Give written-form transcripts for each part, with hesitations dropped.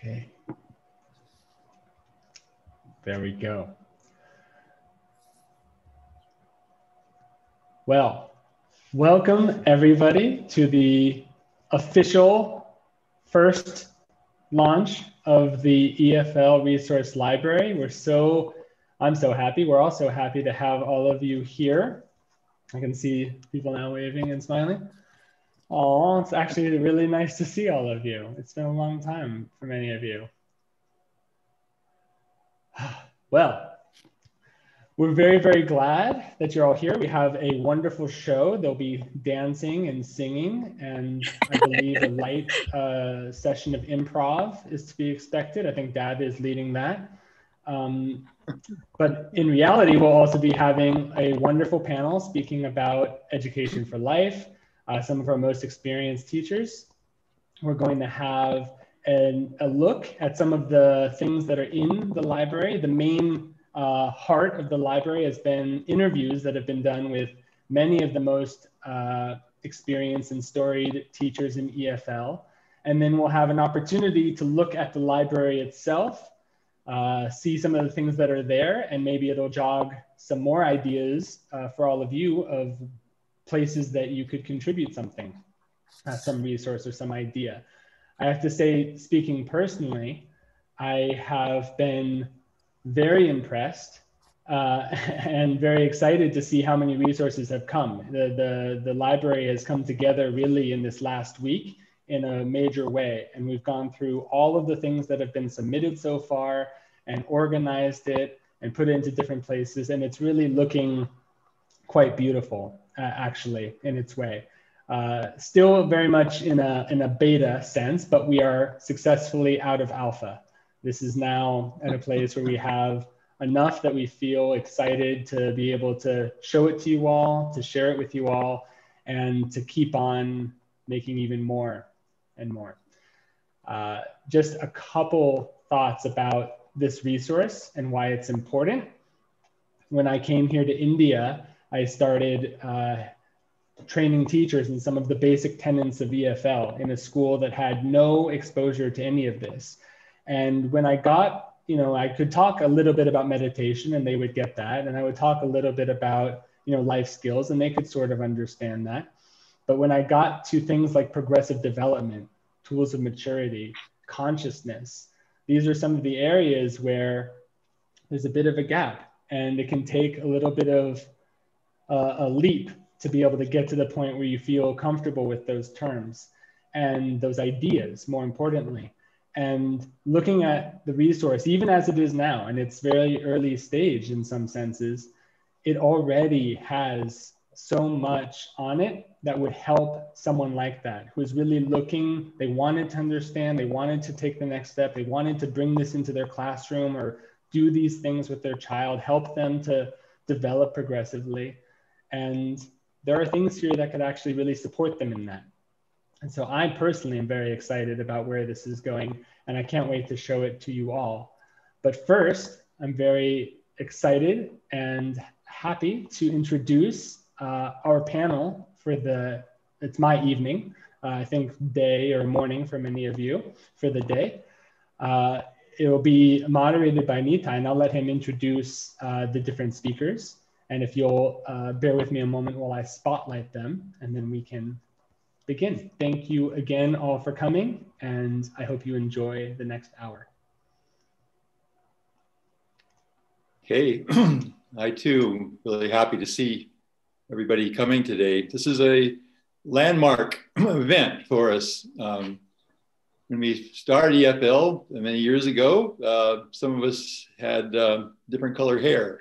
Okay. There we go. Well, welcome everybody to the official first launch of the EFL Resource Library. I'm so happy. We're also happy to have all of you here. I can see people now waving and smiling. Oh, it's actually really nice to see all of you. It's been a long time for many of you. Well, we're very, very glad that you're all here. We have a wonderful show. There'll be dancing and singing, and I believe a light session of improv is to be expected. I think Dad is leading that. But in reality, we'll also be having a wonderful panel speaking about education for life, some of our most experienced teachers. We're going to have a look at some of the things that are in the library. The main heart of the library has been interviews that have been done with many of the most experienced and storied teachers in EFL. And then we'll have an opportunity to look at the library itself, see some of the things that are there, and maybe it'll jog some more ideas for all of you of places that you could contribute something, some resource or some idea. I have to say, speaking personally, I have been very impressed and very excited to see how many resources have come. The library has come together really in this last week in a major way. And we've gone through all of the things that have been submitted so far and organized it and put it into different places. And it's really looking quite beautiful, actually, in its way. Still very much in a beta sense, but we are successfully out of alpha. This is now at a place where we have enough that we feel excited to be able to show it to you all, to share it with you all, and to keep on making even more and more. Just a couple thoughts about this resource and why it's important. When I came here to India, I started training teachers in some of the basic tenets of EFL in a school that had no exposure to any of this. And when I got, I could talk a little bit about meditation and they would get that. And I would talk a little bit about, life skills and they could sort of understand that. But when I got to things like progressive development, tools of maturity, consciousness, these are some of the areas where there's a bit of a gap and it can take a little bit of a leap to be able to get to the point where you feel comfortable with those terms and those ideas, more importantly. And looking at the resource, even as it is now, and it's very early stage in some senses, it already has so much on it that would help someone like that, who is really looking, they wanted to understand, they wanted to take the next step, they wanted to bring this into their classroom or do these things with their child, help them to develop progressively. And there are things here that could actually really support them in that. And so I personally am very excited about where this is going, and I can't wait to show it to you all. But first, I'm very excited and happy to introduce our panel for it's my evening, I think day or morning for many of you for the day. It will be moderated by Nita, and I'll let him introduce the different speakers. And if you'll bear with me a moment while I spotlight them, and then we can begin. Thank you again all for coming, and I hope you enjoy the next hour. Okay, I too really happy to see everybody coming today. This is a landmark event for us. When we started EFL many years ago, some of us had different color hair.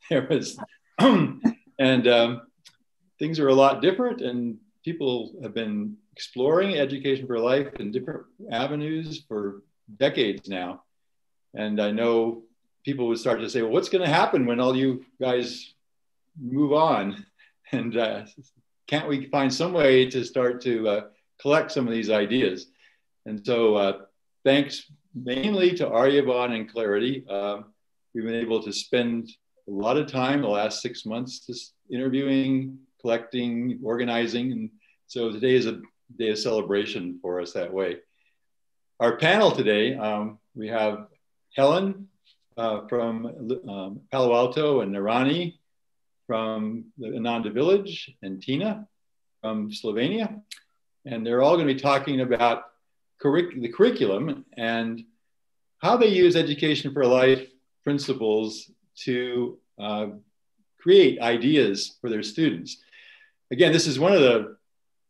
There was, and things are a lot different, and people have been exploring education for life in different avenues for decades now. And I know people would start to say, well, what's going to happen when all you guys move on? And can't we find some way to start to collect some of these ideas? And so thanks mainly to Aryaban and Clarity, we've been able to spend a lot of time the last 6 months just interviewing, collecting, organizing. And so today is a day of celebration for us that way. our panel today, we have Helen from Palo Alto, and Narani from the Ananda Village, and Tina from Slovenia. And they're all going to be talking about the curriculum and how they use education for life principles to create ideas for their students. Again, this is one of the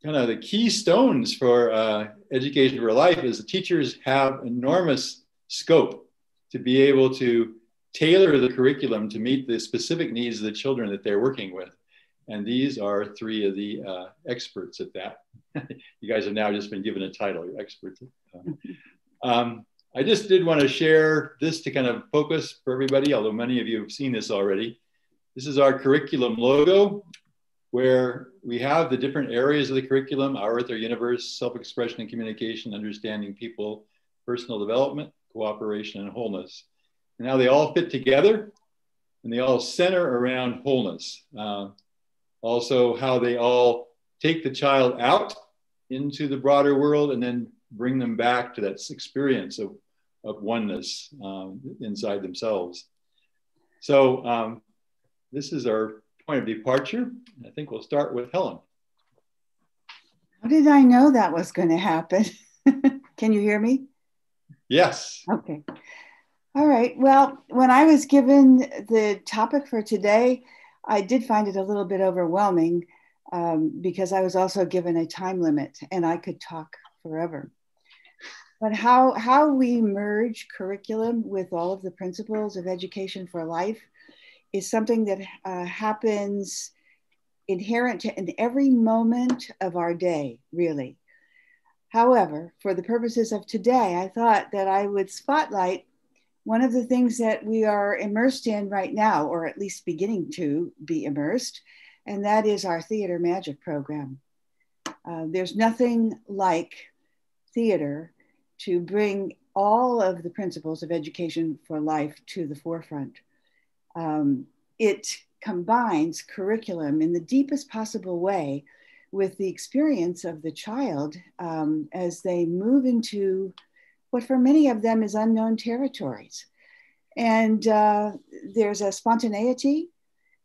kind of the keystones for education for life is the teachers have enormous scope to be able to tailor the curriculum to meet the specific needs of the children that they're working with. And these are three of the experts at that. You guys have now just been given a title, you're experts. I just did want to share this to kind of focus for everybody, although many of you have seen this already. This is our curriculum logo, where we have the different areas of the curriculum: Our Earth, Our Universe, self-expression and communication, understanding people, personal development, cooperation, and wholeness. And how they all fit together, and they all center around wholeness. Also, how they all take the child out into the broader world and then bring them back to that experience of oneness inside themselves. So this is our point of departure. I think we'll start with Helen. How did I know that was going to happen? Can you hear me? Yes. Okay. All right. Well, when I was given the topic for today, I did find it a little bit overwhelming because I was also given a time limit and I could talk forever. But how we merge curriculum with all of the principles of education for life is something that happens inherent in every moment of our day, really. However, for the purposes of today, I thought that I would spotlight one of the things that we are immersed in right now, or at least beginning to be immersed, and that is our Theater Magic program. There's nothing like theater to bring all of the principles of education for life to the forefront. It combines curriculum in the deepest possible way with the experience of the child as they move into what for many of them is unknown territories. And there's a spontaneity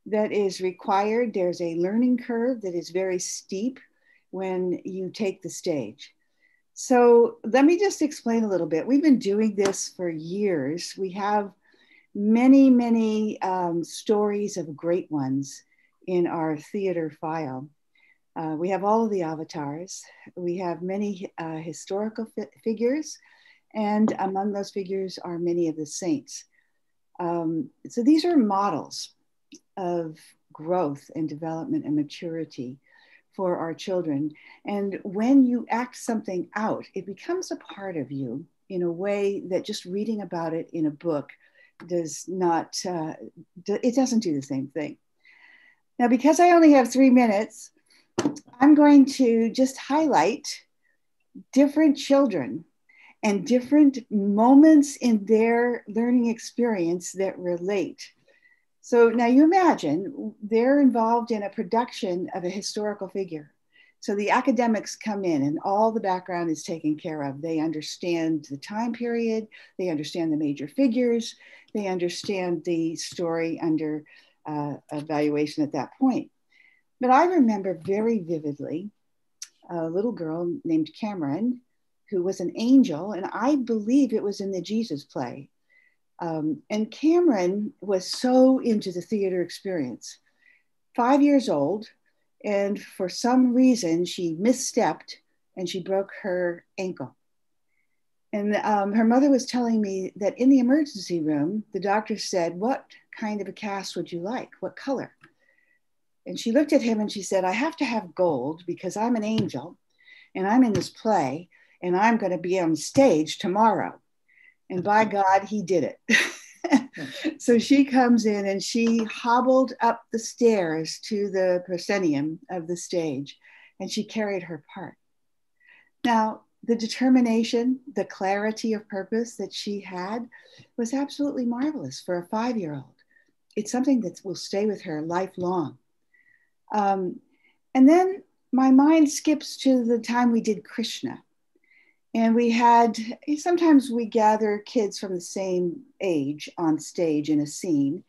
that is required. There's a learning curve that is very steep when you take the stage. So let me just explain a little bit. We've been doing this for years. We have many, many stories of great ones in our theater file. We have all of the avatars. We have many historical figures, and among those figures are many of the saints. So these are models of growth and development and maturity for our children. And when you act something out, it becomes a part of you in a way that just reading about it in a book does not, it doesn't do the same thing. Now, because I only have 3 minutes, I'm going to just highlight different children and different moments in their learning experience that relate. So now you imagine they're involved in a production of a historical figure. So the academics come in and all the background is taken care of. They understand the time period, they understand the major figures, they understand the story under evaluation at that point. But I remember very vividly a little girl named Cameron, who was an angel, and I believe it was in the Jesus play. And Cameron was so into the theater experience. 5 years old, and for some reason she misstepped and she broke her ankle. And her mother was telling me that in the emergency room, the doctor said, "What kind of a cast would you like? What color?" And she looked at him and she said, "I have to have gold because I'm an angel and I'm in this play and I'm going to be on stage tomorrow." And by God, he did it. So she comes in and she hobbled up the stairs to the proscenium of the stage and she carried her part. Now, the determination, the clarity of purpose that she had was absolutely marvelous for a 5-year-old. It's something that will stay with her lifelong. And then my mind skips to the time we did Krishna. And sometimes we gather kids from the same age on stage in a scene.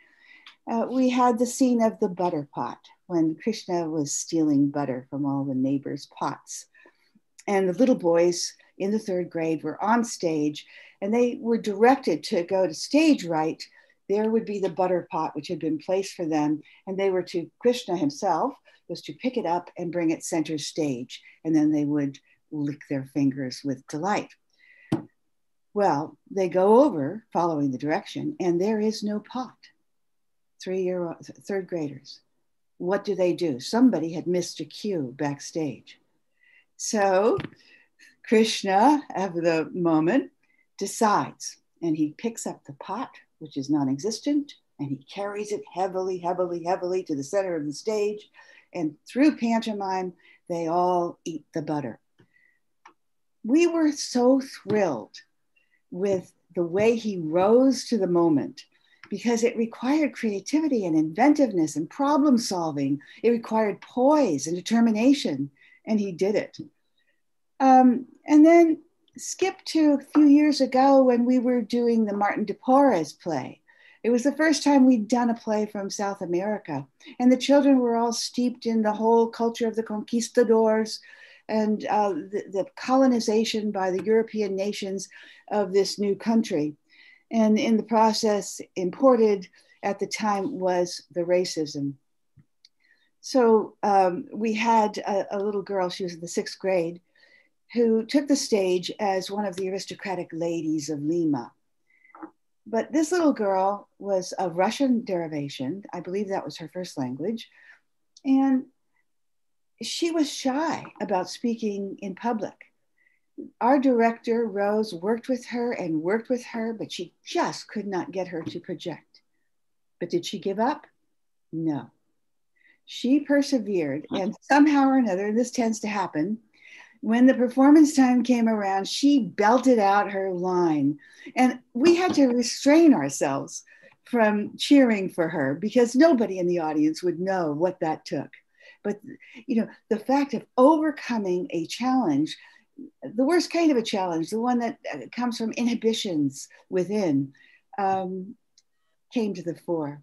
We had the scene of the butter pot when Krishna was stealing butter from all the neighbors' pots. And the little boys in the 3rd grade were on stage, and they were directed to go to stage right. There would be the butter pot, which had been placed for them. And Krishna himself was to pick it up and bring it center stage. And then they would lick their fingers with delight. Well, they go over following the direction, and there is no pot. 3rd graders. What do? Somebody had missed a cue backstage. So Krishna, at the moment, decides, and he picks up the pot, which is non-existent, and he carries it heavily, heavily, heavily to the center of the stage. And through pantomime, they all eat the butter. We were so thrilled with the way he rose to the moment, because it required creativity and inventiveness and problem solving. It required poise and determination, and he did it. And then skip to a few years ago when we were doing the Martin de Porres play. It was the first time we'd done a play from South America, and the children were all steeped in the whole culture of the conquistadors and the colonization by the European nations of this new country. And in the process, imported at the time was the racism. So we had a little girl, she was in the 6th grade, who took the stage as one of the aristocratic ladies of Lima. But this little girl was of Russian derivation. I believe that was her first language. And she was shy about speaking in public. Our director, Rose, worked with her, but she just could not get her to project. But did she give up? No. She persevered, and somehow or another, this tends to happen, when the performance time came around, she belted out her line. And we had to restrain ourselves from cheering for her because nobody in the audience would know what that took. But, the fact of overcoming a challenge, the worst kind of a challenge, the one that comes from inhibitions within, came to the fore.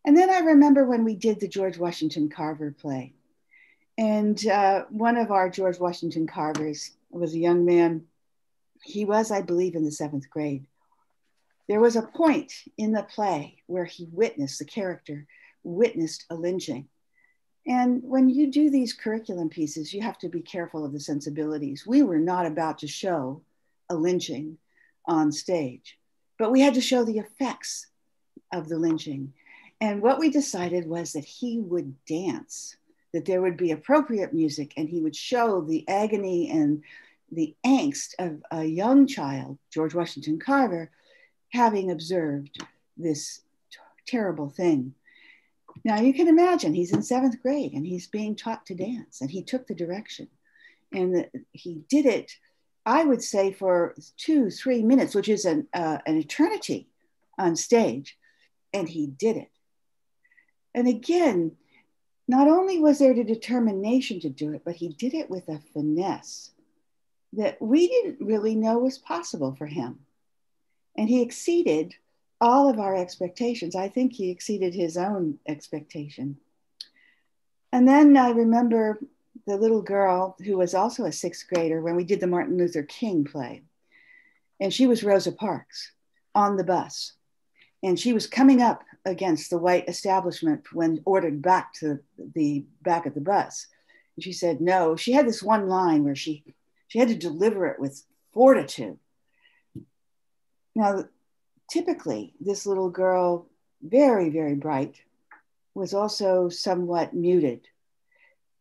And then I remember when we did the George Washington Carver play. And one of our George Washington Carvers was a young man. He was, I believe, in the 7th grade. There was a point in the play where the character witnessed a lynching. And when you do these curriculum pieces, you have to be careful of the sensibilities. We were not about to show a lynching on stage, but we had to show the effects of the lynching. And what we decided was that he would dance, that there would be appropriate music, and he would show the agony and the angst of a young child, George Washington Carver, having observed this terrible thing. Now you can imagine he's in 7th grade and he's being taught to dance, and he took the direction, and he did it, I would say, for 2-3 minutes, which is an eternity on stage, and he did it. And again, not only was there the determination to do it, but he did it with a finesse that we didn't really know was possible for him. And he exceeded all of our expectations. I think he exceeded his own expectation. And then I remember the little girl who was also a 6th grader when we did the Martin Luther King play. And she was Rosa Parks on the bus. And she was coming up against the white establishment when ordered back to the back of the bus. And she said no. She had this one line where she had to deliver it with fortitude. Now, typically, this little girl, very, very bright, was also somewhat muted.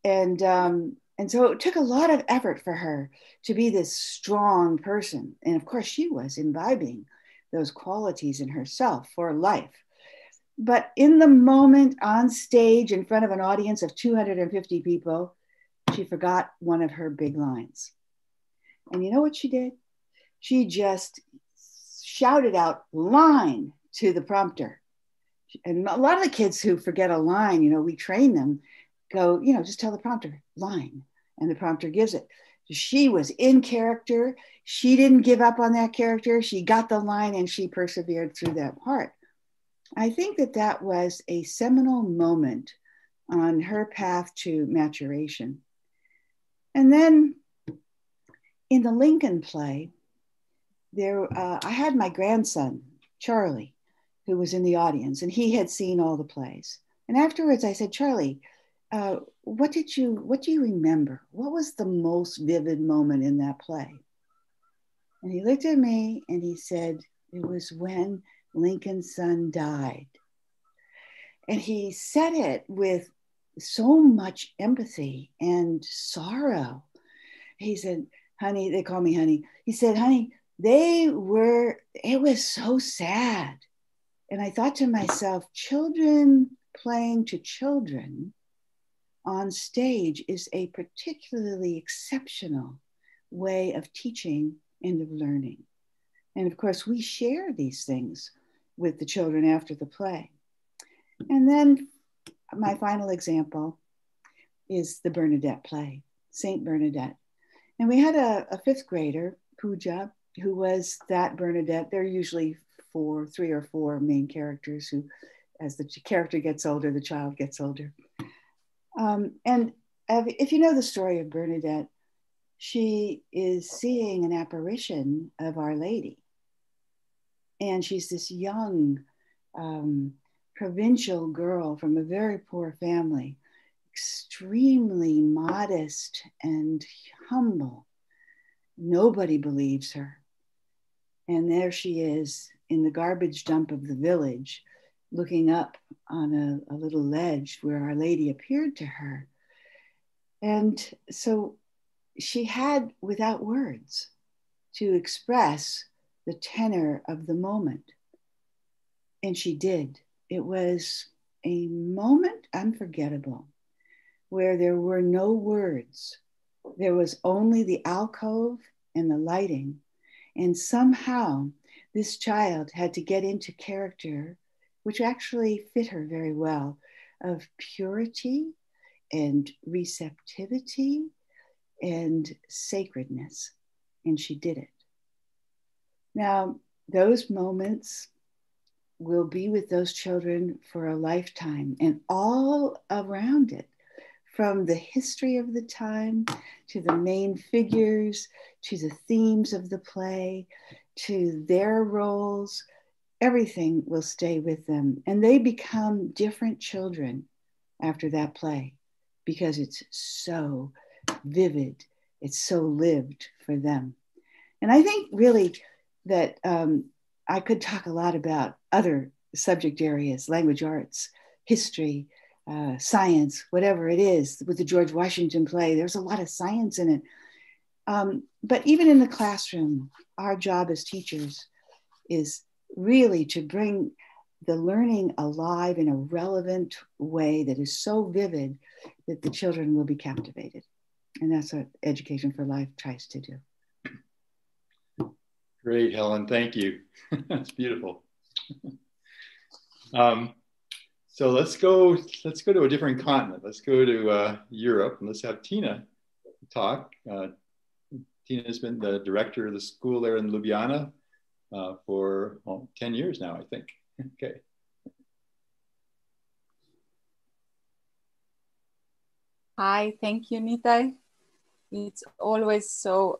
And so it took a lot of effort for her to be this strong person. And of course, she was imbibing those qualities in herself for life. But in the moment on stage in front of an audience of 250 people, she forgot one of her big lines. And you know what she did? She just shouted out "line" to the prompter. And a lot of the kids who forget a line, we train them, go, just tell the prompter "line," and the prompter gives it. She was in character. She didn't give up on that character. She got the line and she persevered through that part. I think that that was a seminal moment on her path to maturation. And then in the Lincoln play, I had my grandson, Charlie, who was in the audience, and he had seen all the plays. And afterwards I said, Charlie, what do you remember? What was the most vivid moment in that play? And he looked at me and he said, it was when Lincoln's son died. And he said it with so much empathy and sorrow. He said, honey, they call me honey. He said, honey, it was so sad. And I thought to myself, children playing to children on stage is a particularly exceptional way of teaching and of learning. And of course, we share these things with the children after the play. And then my final example is the Bernadette play, Saint Bernadette. And we had a fifth grader, Pooja, who was that Bernadette. There are usually 3 or 4 main characters who, as the character gets older, the child gets older. And if you know the story of Bernadette, she is seeing an apparition of Our Lady. And she's this young provincial girl from a very poor family, extremely modest and humble. Nobody believes her. And there she is in the garbage dump of the village, looking up on a little ledge where Our Lady appeared to her. And so she had, without words, to express the tenor of the moment. And she did. It was a moment unforgettable, where there were no words. There was only the alcove and the lighting. And somehow this child had to get into character, which actually fit her very well, of purity and receptivity and sacredness. And she did it. Now, those moments will be with those children for a lifetime, and all around it, from the history of the time to the main figures, to the themes of the play, to their roles, everything will stay with them. And they become different children after that play because it's so vivid, it's so lived for them. And I think really that I could talk a lot about other subject areas, language arts, history, science, whatever it is. With the George Washington play, there's a lot of science in it. But even in the classroom, our job as teachers is really to bring the learning alive in a relevant way that is so vivid that the children will be captivated. And that's what Education for Life tries to do. Great, Helen, thank you. That's beautiful. So let's go to a different continent. Let's go to Europe, and let's have Tina talk. Tina has been the director of the school there in Ljubljana for 10 years now, I think. Okay. Hi, thank you, Nitai. It's always so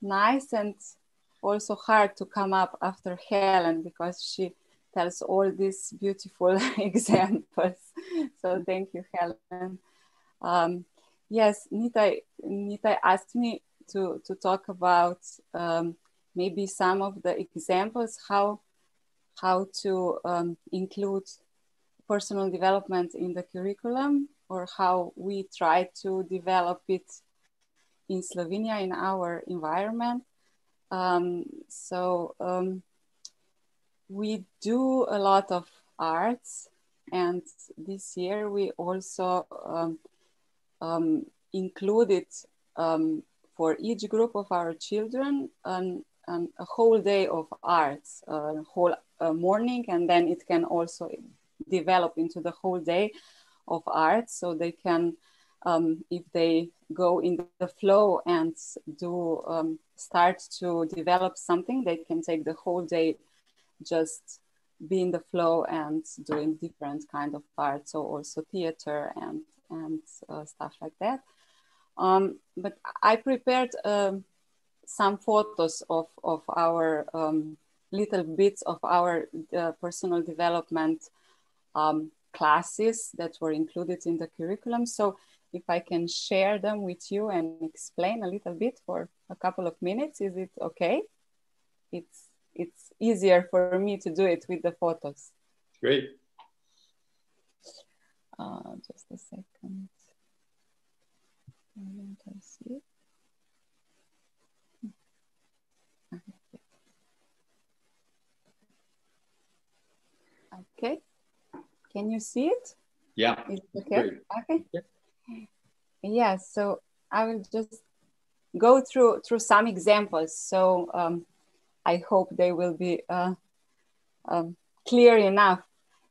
nice and also hard to come up after Helen because she tells all these beautiful examples. So thank you, Helen. Yes, Nitai asked me to talk about maybe some of the examples, how to include personal development in the curriculum, or how we try to develop it in Slovenia, in our environment. We do a lot of arts, and this year we also included for each group of our children a whole day of arts, a whole morning, and then it can also develop into the whole day of arts, so they can if they go in the flow and do start to develop something, they can take the whole day just be in the flow and doing different kind of art, so also theater and stuff like that. But I prepared some photos of our little bits of our personal development classes that were included in the curriculum. So if I can share them with you and explain a little bit for a couple of minutes, is it okay? It's easier for me to do it with the photos. Great. Just a second. I see it. Okay. Can you see it? Yeah. Is it okay? Great. Okay. Yeah. Yeah. So I will just go through some examples. So I hope they will be clear enough.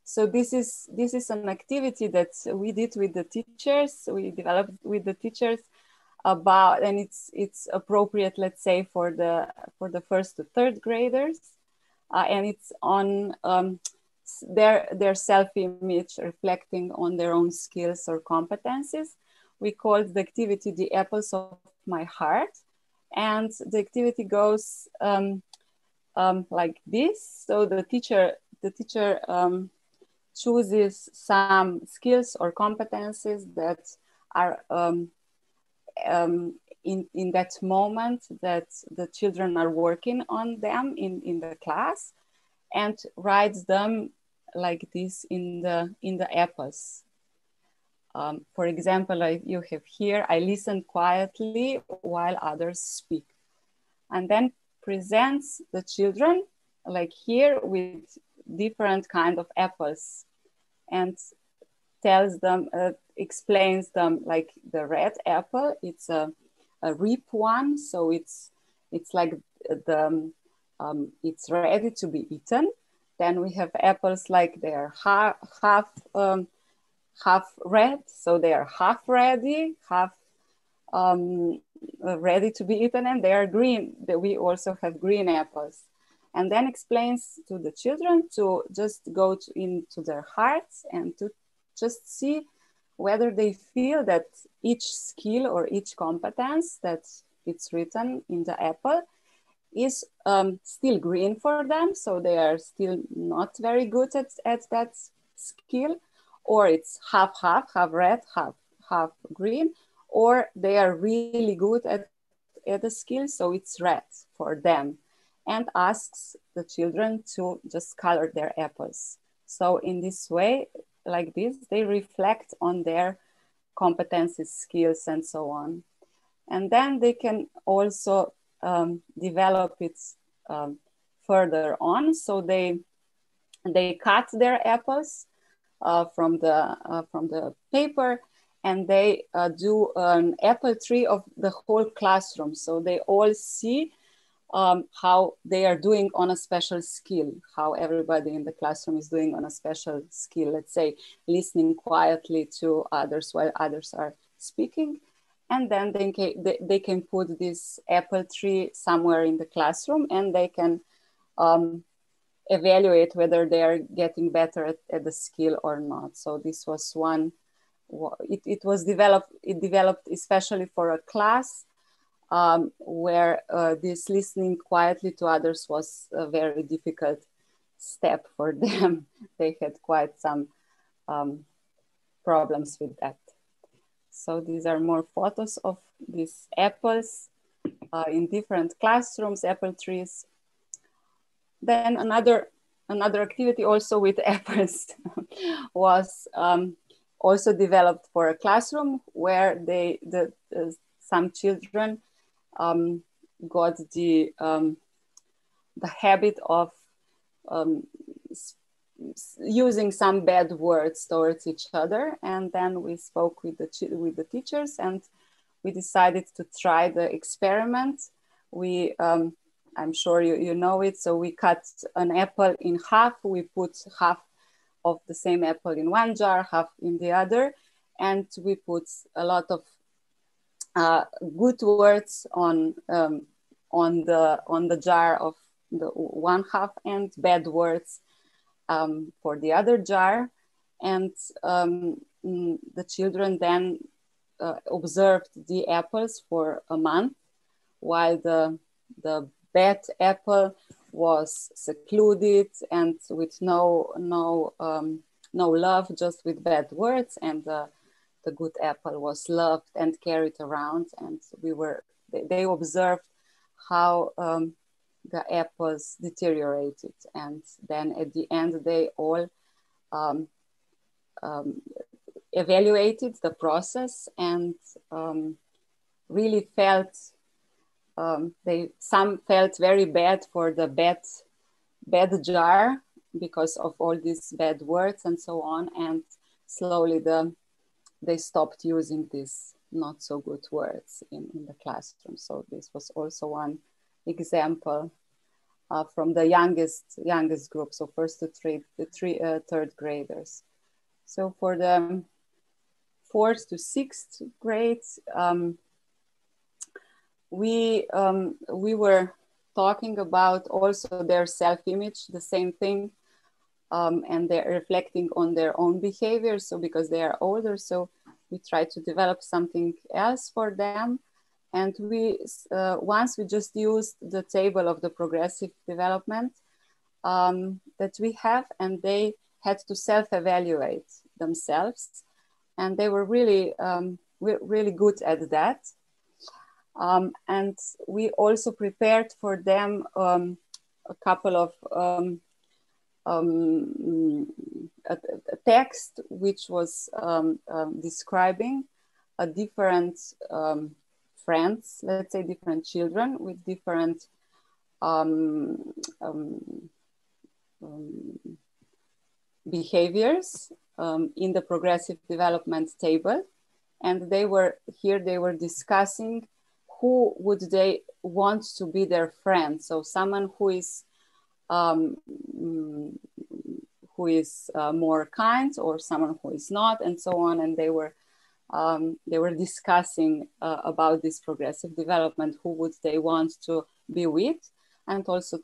So this is an activity that we did with the teachers. We developed with the teachers about, and it's appropriate, let's say, for the first to third graders, and it's on their self-image, reflecting on their own skills or competencies. We called the activity "The Apples of My Heart," and the activity goes like this. So the teacher chooses some skills or competencies that are in that moment that the children are working on them in the class, and writes them like this in the apples. For example, like you have here, I listen quietly while others speak, and then presents the children like here with different kind of apples, and tells them, explains them, like the red apple, it's a rip one, so it's like the it's ready to be eaten. Then we have apples like they're half red, so they are half ready, half ready to be eaten, and they are green. We also have green apples. And then explains to the children to just go into their hearts and to just see whether they feel that each skill or each competence that it's written in the apple is still green for them, so they are still not very good at that skill, or it's half red, half green, or they are really good at the skill, so it's red for them, and asks the children to just color their apples. So in this way, like this, they reflect on their competencies, skills, and so on. And then they can also develop it further on. So they cut their apples from the paper, and they do an apple tree of the whole classroom. So they all see how they are doing on a special skill, how everybody in the classroom is doing on a special skill, let's say listening quietly to others while others are speaking. And then they can put this apple tree somewhere in the classroom, and they can evaluate whether they are getting better at the skill or not. So this was one, it developed especially for a class where this listening quietly to others was a very difficult step for them. They had quite some problems with that. So these are more photos of these apples in different classrooms, apple trees. Then another activity also with apples was also developed for a classroom, where some children got the habit of using some bad words towards each other. And then we spoke with the teachers, and we decided to try the experiment. We I'm sure you know it. So we cut an apple in half. We put half of the same apple in one jar, half in the other. and we put a lot of good words on the jar of the one half and bad words for the other jar. And the children then observed the apples for a month, while the bad apple was secluded and with no love, just with bad words, and the good apple was loved and carried around. And they observed how the apples deteriorated, and then at the end they all evaluated the process and really felt some felt very bad for the bad jar because of all these bad words and so on, and slowly they stopped using these not so good words in the classroom. So this was also one example from the youngest group, so first to third graders. So for the 4th to 6th grades, we were talking about also their self-image, the same thing, and they're reflecting on their own behavior. So because they are older, so we try to develop something else for them. And once we just used the table of the progressive development that we have, and they had to self-evaluate themselves, and they were really good at that. And we also prepared for them a couple of a text which was describing a different friends, let's say different children with different behaviors in the progressive development table. And they were discussing who would they want to be their friend. So someone who is more kind, or someone who is not, and so on. And they were discussing about this progressive development, who would they want to be with, and also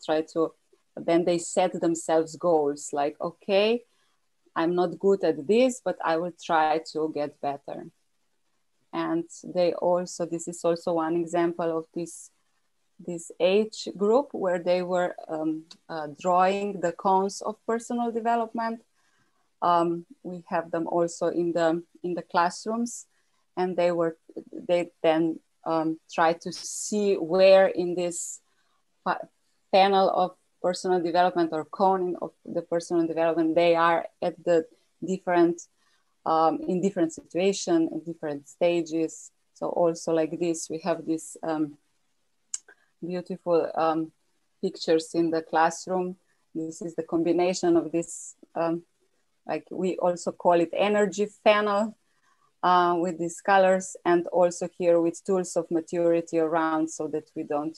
then they set themselves goals like, okay, I'm not good at this, but I will try to get better. And this is also one example of this age group where they were drawing the cones of personal development. We have them also in the classrooms, and they then try to see where in this panel of personal development or cone of the personal development they are at the different in different situations, in different stages. So also like this, we have this beautiful pictures in the classroom. This is the combination of this, like we also call it energy panel with these colors, and also here with tools of maturity around, so that we don't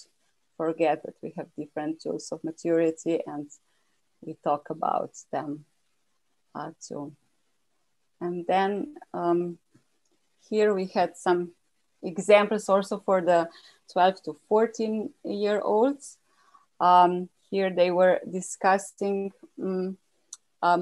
forget that we have different tools of maturity, and we talk about them too. And then here we had some examples also for the 12 to 14-year-olds. Here they were discussing,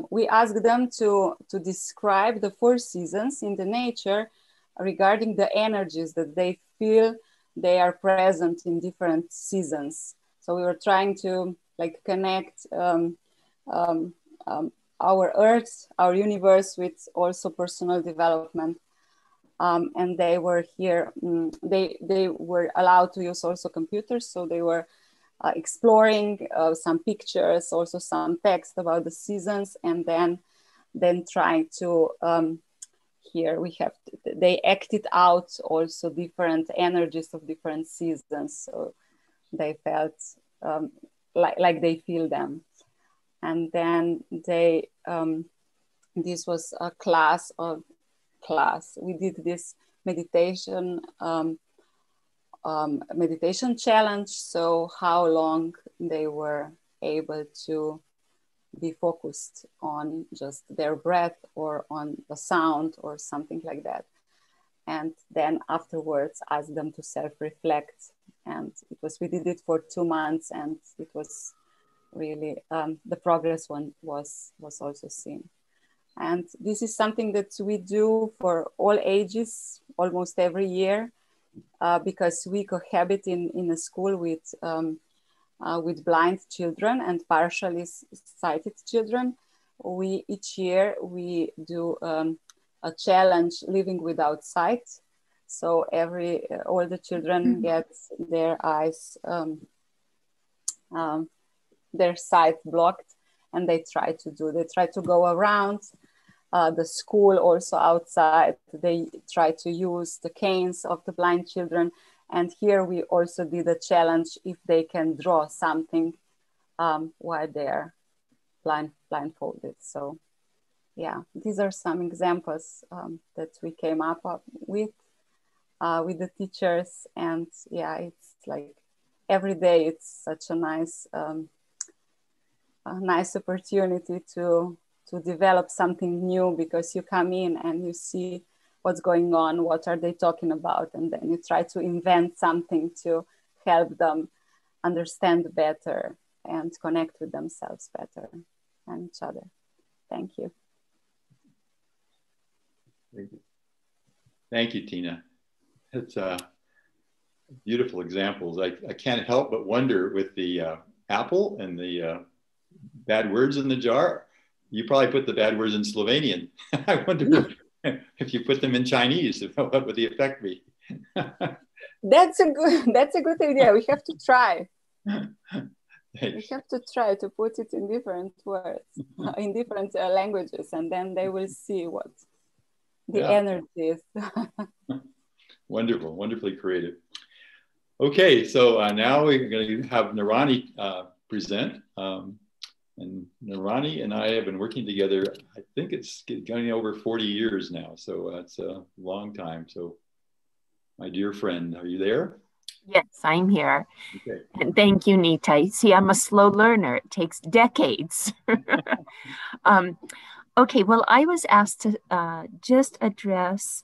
we asked them to describe the 4 seasons in the nature regarding the energies that they feel they are present in different seasons. So we were trying to like connect our earth, our universe, with also personal development. And they were here, they were allowed to use also computers. So they were exploring some pictures, also some text about the seasons, and then trying to, here we have, they acted out also different energies of different seasons. So they felt like they feel them. And then they, this was a class. We did this meditation meditation challenge. So how long they were able to be focused on just their breath or on the sound or something like that. And then afterwards ask them to self-reflect. And we did it for 2 months, and it was really, the progress was also seen. And this is something that we do for all ages, almost every year, because we cohabit in a school with blind children and partially sighted children. Each year we do a challenge living without sight. So all the children get their eyes, their sight blocked, and they try to go around the school, also outside. They try to use the canes of the blind children. And here we also did a challenge if they can draw something while they're blindfolded. So yeah, these are some examples that we came up with the teachers. And yeah, it's like every day it's such a nice opportunity to develop something new, because you come in and you see what's going on, what are they talking about, and then you try to invent something to help them understand better and connect with themselves better and each other. Thank you. Thank you, Tina. It's beautiful examples. I can't help but wonder with the apple and the bad words in the jar. You probably put the bad words in Slovenian. I wonder if you put them in Chinese, what would the effect be? That's a good idea. We have to try. We have to try to put it in different words, in different languages, and then they will see what the energy is. Wonderful, wonderfully creative. Okay, so now we're going to have Narani present. And Narani and I have been working together, I think it's going over 40 years now. So it's a long time. So my dear friend, are you there? Yes, I'm here. Okay. And thank you, Nita. See, I'm a slow learner. It takes decades. Okay, well, I was asked to just address,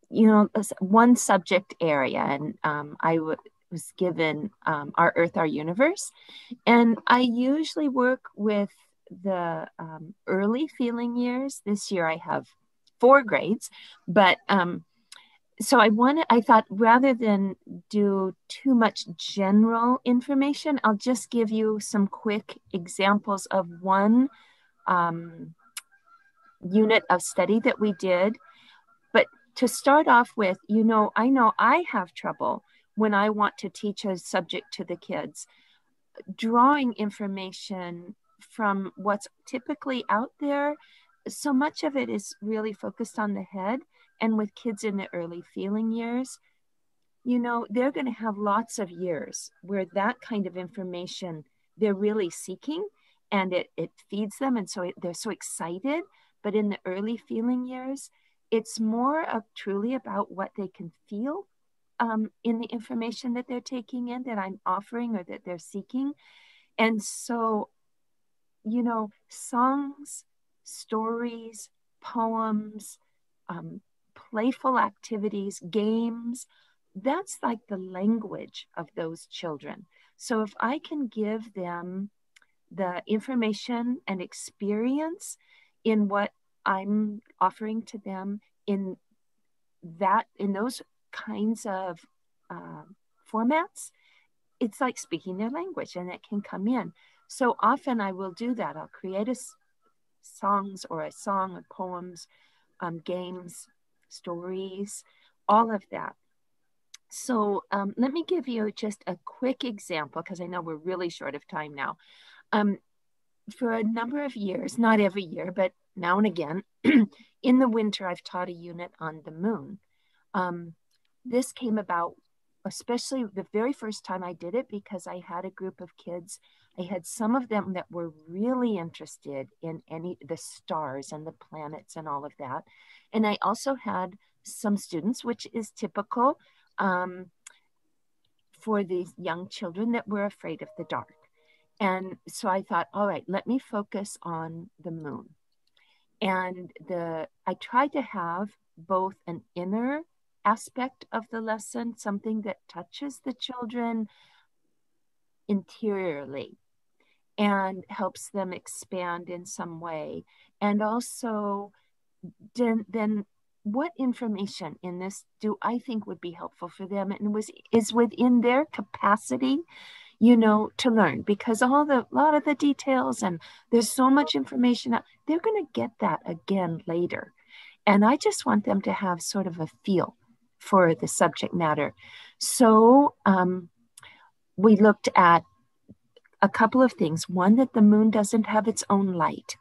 one subject area. And I was given Our Earth, Our Universe. And I usually work with the early feeling years. This year I have 4 grades, but so I thought rather than do too much general information, I'll just give you some quick examples of one unit of study that we did. But to start off with, I know I have trouble when I want to teach a subject to the kids, drawing information from what's typically out there. So much of it is really focused on the head. And with kids in the early feeling years, they're going to have lots of years where that kind of information they're really seeking, and it feeds them. And so they're so excited. But in the early feeling years, it's more truly about what they can feel in the information that they're taking in, that I'm offering or that they're seeking. And so, songs, stories, poems, playful activities, games, that's like the language of those children. So if I can give them the information and experience in what I'm offering to them in those kinds of formats, it's like speaking their language, and it can come in. So often I will do that. I'll create songs or a song or poems, games, stories, all of that. So let me give you just a quick example, because I know we're really short of time now. For a number of years, not every year, but now and again, in the winter, I've taught a unit on the moon. This came about, especially the very first time I did it, because I had a group of kids. I had some of them that were really interested in the stars and the planets and all of that. And I also had some students, which is typical for these young children, that were afraid of the dark. And so I thought, all right, let me focus on the moon. And I tried to have both an inner aspect of the lesson, something that touches the children interiorly and helps them expand in some way. And also then what information in this do I think would be helpful for them and is within their capacity, to learn, because a lot of the details and there's so much information, they're going to get that again later. And I just want them to have sort of a feel for the subject matter. So we looked at a couple of things. One, that the moon doesn't have its own light,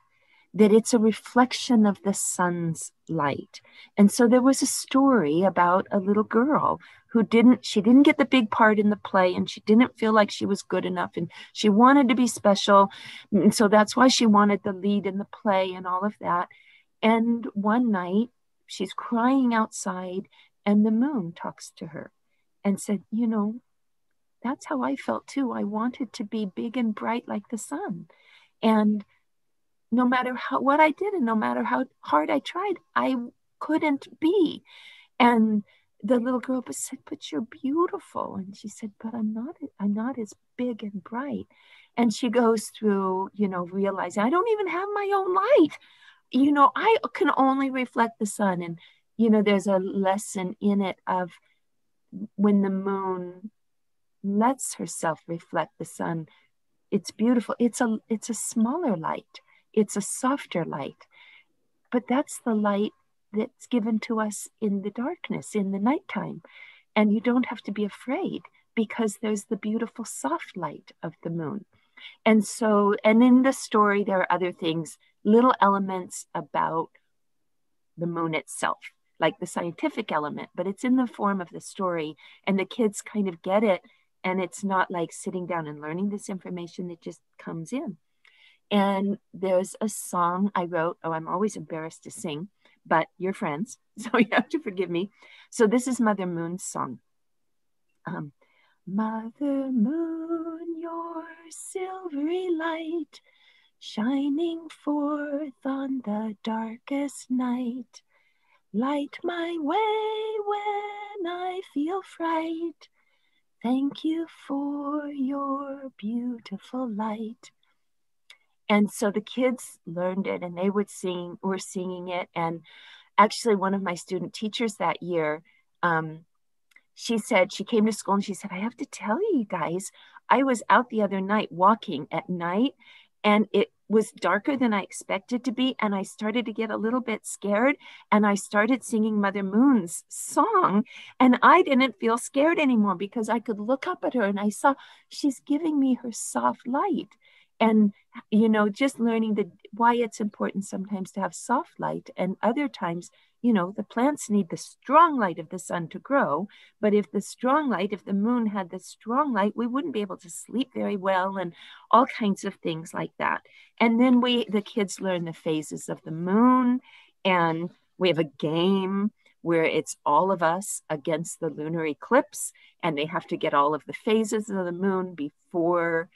that it's a reflection of the sun's light. And so there was a story about a little girl who didn't get the big part in the play, and she didn't feel like she was good enough, and she wanted to be special. And so that's why she wanted the lead in the play and all of that. And one night she's crying outside, and the moon talks to her and said, that's how I felt too. I wanted to be big and bright like the sun. And no matter what I did and no matter how hard I tried, I couldn't be. And the little girl said, but you're beautiful. And she said, but I'm not as big and bright. And she goes through, realizing I don't even have my own light. I can only reflect the sun. And, there's a lesson in it of when the moon lets herself reflect the sun, it's beautiful. It's a smaller light. It's a softer light, but that's the light that's given to us in the darkness, in the nighttime. And you don't have to be afraid because there's the beautiful soft light of the moon. And in the story, there are other things, little elements about the moon itself, like the scientific element, but it's in the form of the story, and the kids kind of get it. And it's not like sitting down and learning this information, it just comes in. And there's a song I wrote. Oh, I'm always embarrassed to sing, but you're friends, so you have to forgive me. So this is Mother Moon's song. Mother Moon, your silvery light, shining forth on the darkest night, light my way when I feel fright. Thank you for your beautiful light. And so the kids learned it, and they were singing it. And actually, one of my student teachers that year, she came to school and she said, I have to tell you guys, I was out the other night walking at night, and it was darker than I expected to be. And I started to get a little bit scared, and I started singing Mother Moon's song, and I didn't feel scared anymore because I could look up at her and I saw she's giving me her soft light. And, just learning why it's important sometimes to have soft light, and other times, the plants need the strong light of the sun to grow. But if the moon had the strong light, we wouldn't be able to sleep very well, and all kinds of things like that. And then the kids learn the phases of the moon, and we have a game where it's all of us against the lunar eclipse, and they have to get all of the phases of the moon before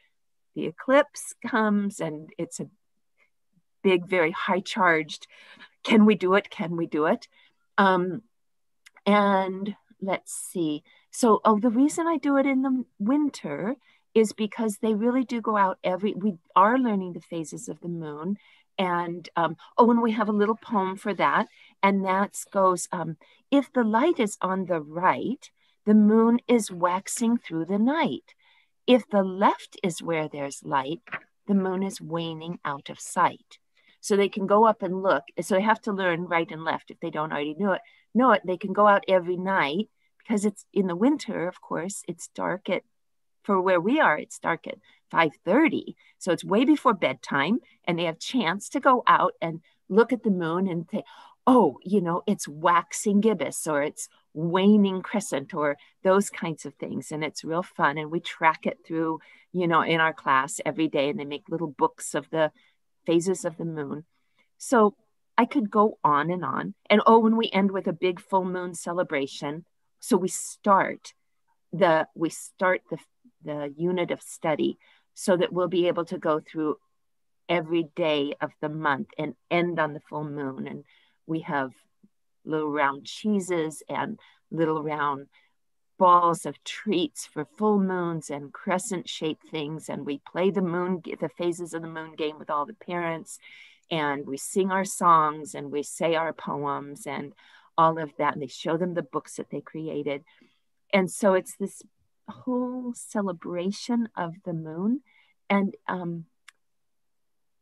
the eclipse comes. And it's a big, very high charged, can we do it? Can we do it? And let's see. So, the reason I do it in the winter is because they really do go out we are learning the phases of the moon. And, and we have a little poem for that. And that goes, if the light is on the right, the moon is waxing through the night. If the left is where there's light, the moon is waning out of sight. So they can go up and look. So they have to learn right and left if they don't already know it. They can go out every night, because it's in the winter, of course, it's dark for where we are, it's dark at 5:30. So it's way before bedtime, and they have chance to go out and look at the moon and say, oh, it's waxing gibbous, or it's waning crescent, or those kinds of things. And it's real fun. And we track it through, in our class every day, and they make little books of the phases of the moon. So I could go on and on. And when we end with a big full moon celebration. So we start the unit of study. so that we'll be able to go through every day of the month and end on the full moon. And we have little round cheeses and little round balls of treats for full moons and crescent shaped things. And we play the phases of the moon game with all the parents, and we sing our songs and we say our poems and all of that. And they show them the books that they created. And so it's this whole celebration of the moon. And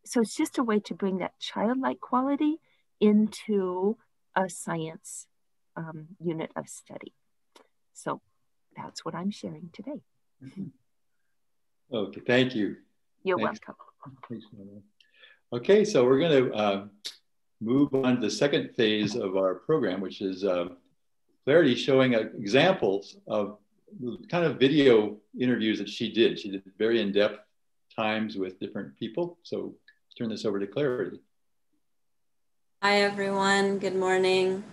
so it's just a way to bring that childlike quality into a science unit of study. So that's what I'm sharing today. Okay, thank you. You're Thanks. welcome. Thanks, Mona. Okay, so we're going to move on to the second phase of our program, which is Clarity showing examples of the kind of video interviews that she did. She did very in-depth times with different people. So let's turn this over to Clarity. Hi, everyone. Good morning.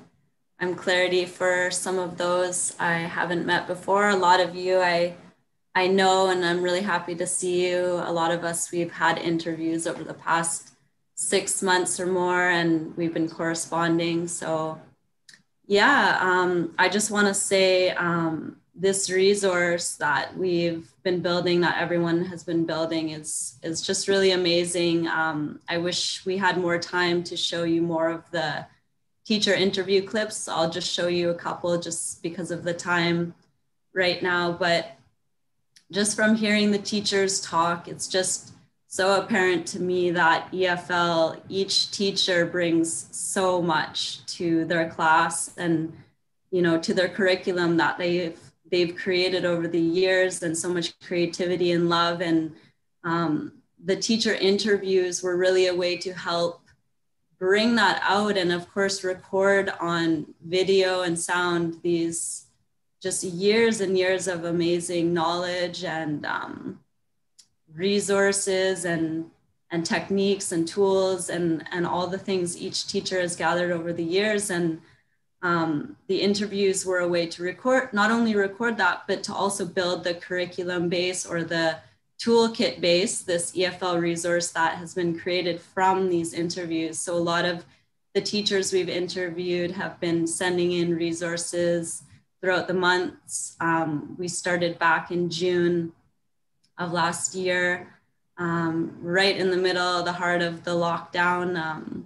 I'm Clarity for some of those I haven't met before. A lot of you I know, and I'm really happy to see you. A lot of us, we've had interviews over the past 6 months or more, and we've been corresponding. So yeah, I just want to say this resource that we've been building, that everyone has been building, is just really amazing. I wish we had more time to show you more of the teacher interview clips. I'll just show you a couple just because of the time right now. But just from hearing the teachers talk, it's just so apparent to me that EFL, each teacher brings so much to their class and, to their curriculum that they've created over the years, and so much creativity and love. And the teacher interviews were really a way to help bring that out, and of course record on video and sound these just years and years of amazing knowledge and resources and techniques and tools and all the things each teacher has gathered over the years. And the interviews were a way to not only record that, but to also build the curriculum base or the toolkit base, this EFL resource that has been created from these interviews. So a lot of the teachers we've interviewed have been sending in resources throughout the months. We started back in June of last year, right in the middle, the heart of the lockdown,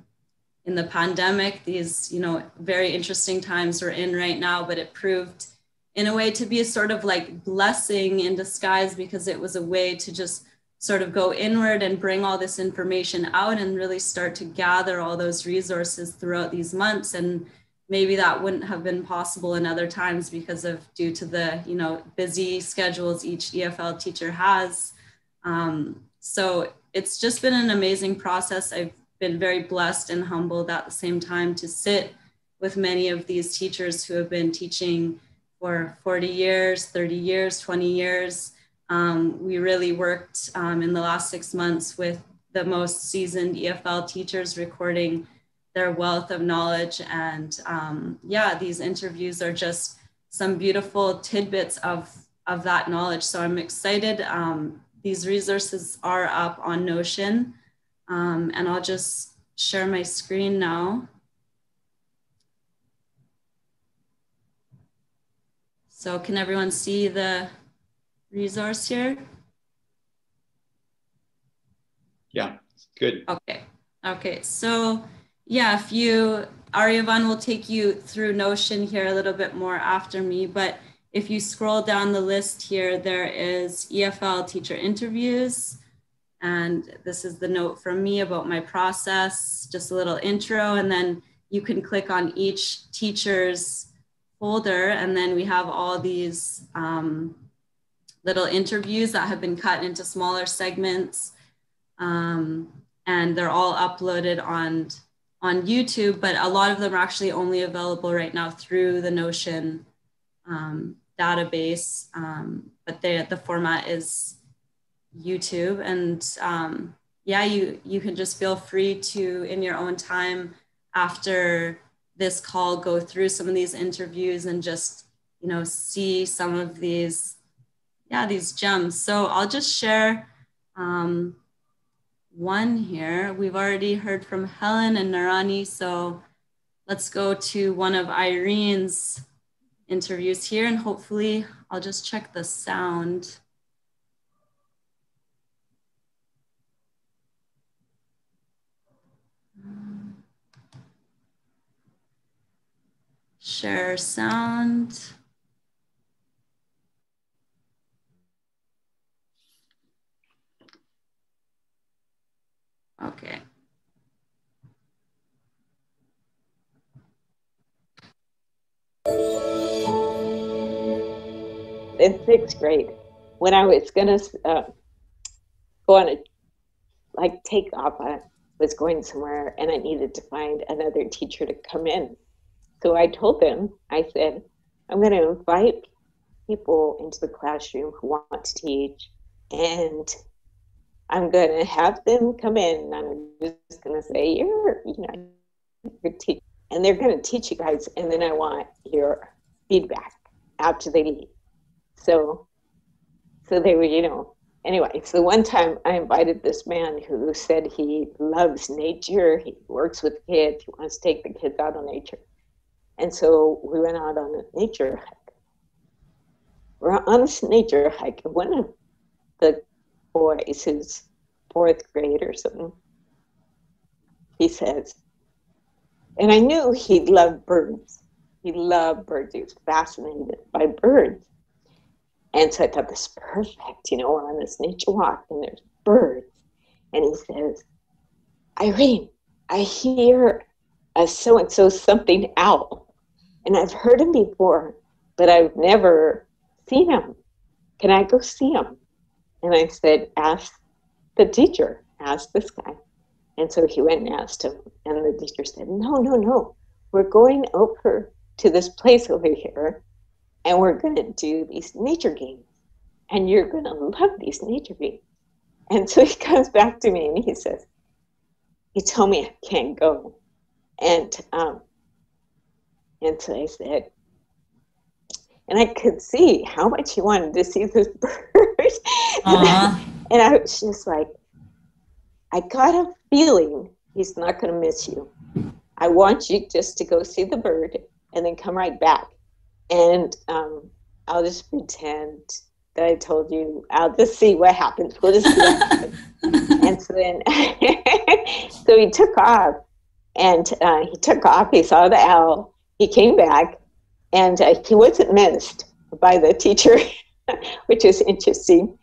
in the pandemic. These, very interesting times we're in right now, but it proved in a way to be a sort of like blessing in disguise, because it was a way to just sort of go inward and bring all this information out and really start to gather all those resources throughout these months. And maybe that wouldn't have been possible in other times due to the, busy schedules each EFL teacher has. So it's just been an amazing process. I've been very blessed and humbled at the same time to sit with many of these teachers who have been teaching for 40 years, 30 years, 20 years. We really worked in the last 6 months with the most seasoned EFL teachers, recording their wealth of knowledge. And these interviews are just some beautiful tidbits of that knowledge. So I'm excited. These resources are up on Notion, and I'll just share my screen now. So can everyone see the resource here? Yeah, good. Okay. So yeah, Aryavan will take you through Notion here a little bit more after me, but if you scroll down the list here, there is EFL Teacher Interviews. And this is the note from me about my process, just a little intro, and then you can click on each teacher's folder, and then we have all these little interviews that have been cut into smaller segments, and they're all uploaded on YouTube, but a lot of them are actually only available right now through the Notion database, but the format is YouTube. And you can just feel free to, in your own time after this call, go through some of these interviews and just, see some of these gems. So I'll just share one here. We've already heard from Helen and Narani, so let's go to one of Irene's interviews here, and hopefully I'll just check the sound. Share sound. Okay. In sixth grade, when I was gonna go on a take off, I was going somewhere and I needed to find another teacher to come in. So I told them, I said, I'm going to invite people into the classroom who want to teach, and I'm going to have them come in. And I'm just going to say, you're teaching, and they're going to teach you guys, and then I want your feedback after they leave. So they were, anyway, so one time I invited this man who said he loves nature, he works with kids, he wants to take the kids out on nature. And so we went out on a nature hike. We're on this nature hike, and one of the boys who's fourth grade or something, he says, and I knew he loved birds. He loved birds. He was fascinated by birds. And so I thought, this is perfect. We're on this nature walk and there's birds. And he says, Irene, I hear a so-and-so something owl. And I've heard him before, but I've never seen him. Can I go see him? And I said, ask the teacher, ask this guy. And so he went and asked him. And the teacher said, no. We're going over to this place over here, and we're going to do these nature games. And you're going to love these nature games. And so he comes back to me and he says, you told me I can't go. And so I said, and I could see how much he wanted to see this bird. And I was just like, I got a feeling he's not going to miss you. I want you just to go see the bird and then come right back. And I'll just pretend that I told you. I'll just see what happens. We'll just see what happens. And so then, so he took off. And he saw the owl. He came back, and he wasn't missed by the teacher, which is interesting.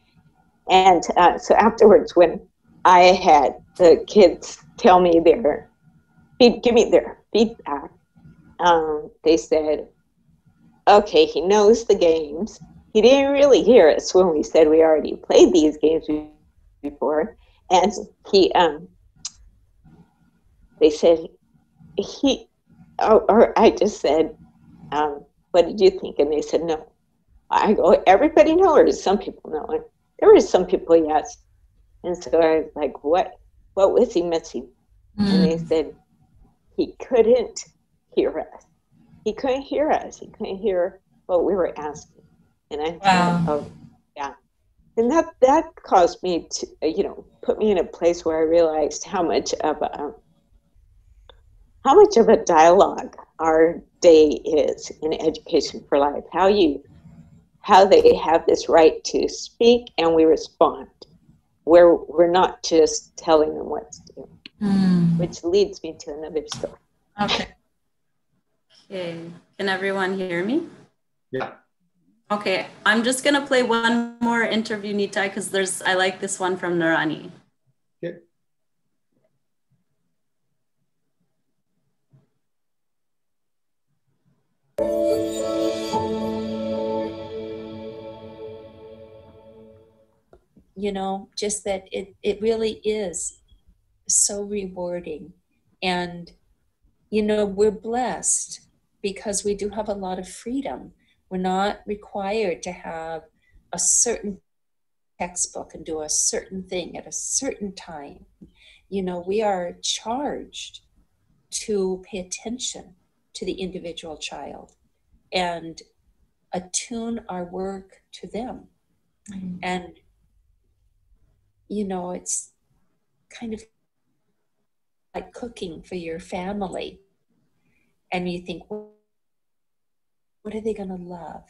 And so afterwards, when I had the kids tell me give me their feedback, they said, okay, he knows the games. He didn't really hear us when we said we already played these games before. And they said, I just said, what did you think? And they said, no. I go, everybody know, or some people know? And there were some people, yes. And so I was like, what was he missing? And they said, he couldn't hear us. He couldn't hear us. He couldn't hear what we were asking. And I thought, oh, yeah. And that caused me to, put me in a place where I realized how much of a dialogue our day is in Education for Life. How they have this right to speak and we respond, where we're not just telling them what to do, which leads me to another story. Okay. Can everyone hear me? Yeah. Okay, I'm just gonna play one more interview, Nitai, because I like this one from Narani. Okay. Just that it really is so rewarding. And, we're blessed because we do have a lot of freedom. We're not required to have a certain textbook and do a certain thing at a certain time. We are charged to pay attention to the individual child and attune our work to them. And, you know, it's kind of like cooking for your family. And you think, well, what are they going to love?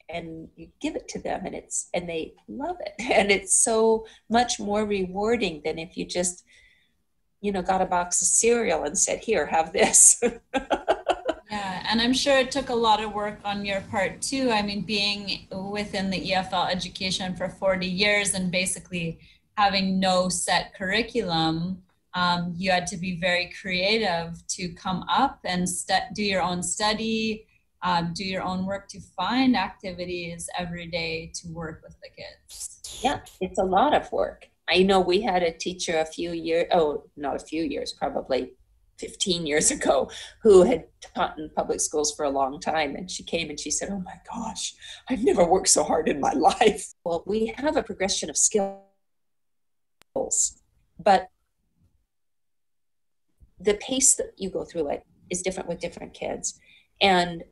And you give it to them, and they love it. And it's so much more rewarding than if you just, you know, got a box of cereal and said, here, have this. Yeah, and I'm sure it took a lot of work on your part too. I mean, being within the EFL education for 40 years and basically having no set curriculum, you had to be very creative to come up and do your own study, do your own work to find activities every day to work with the kids. Yeah, it's a lot of work. I know we had a teacher probably 15 years ago, who had taught in public schools for a long time. And she came and she said, oh my gosh, I've never worked so hard in my life. Well, we have a progression of skills, but the pace that you go through it is different with different kids. And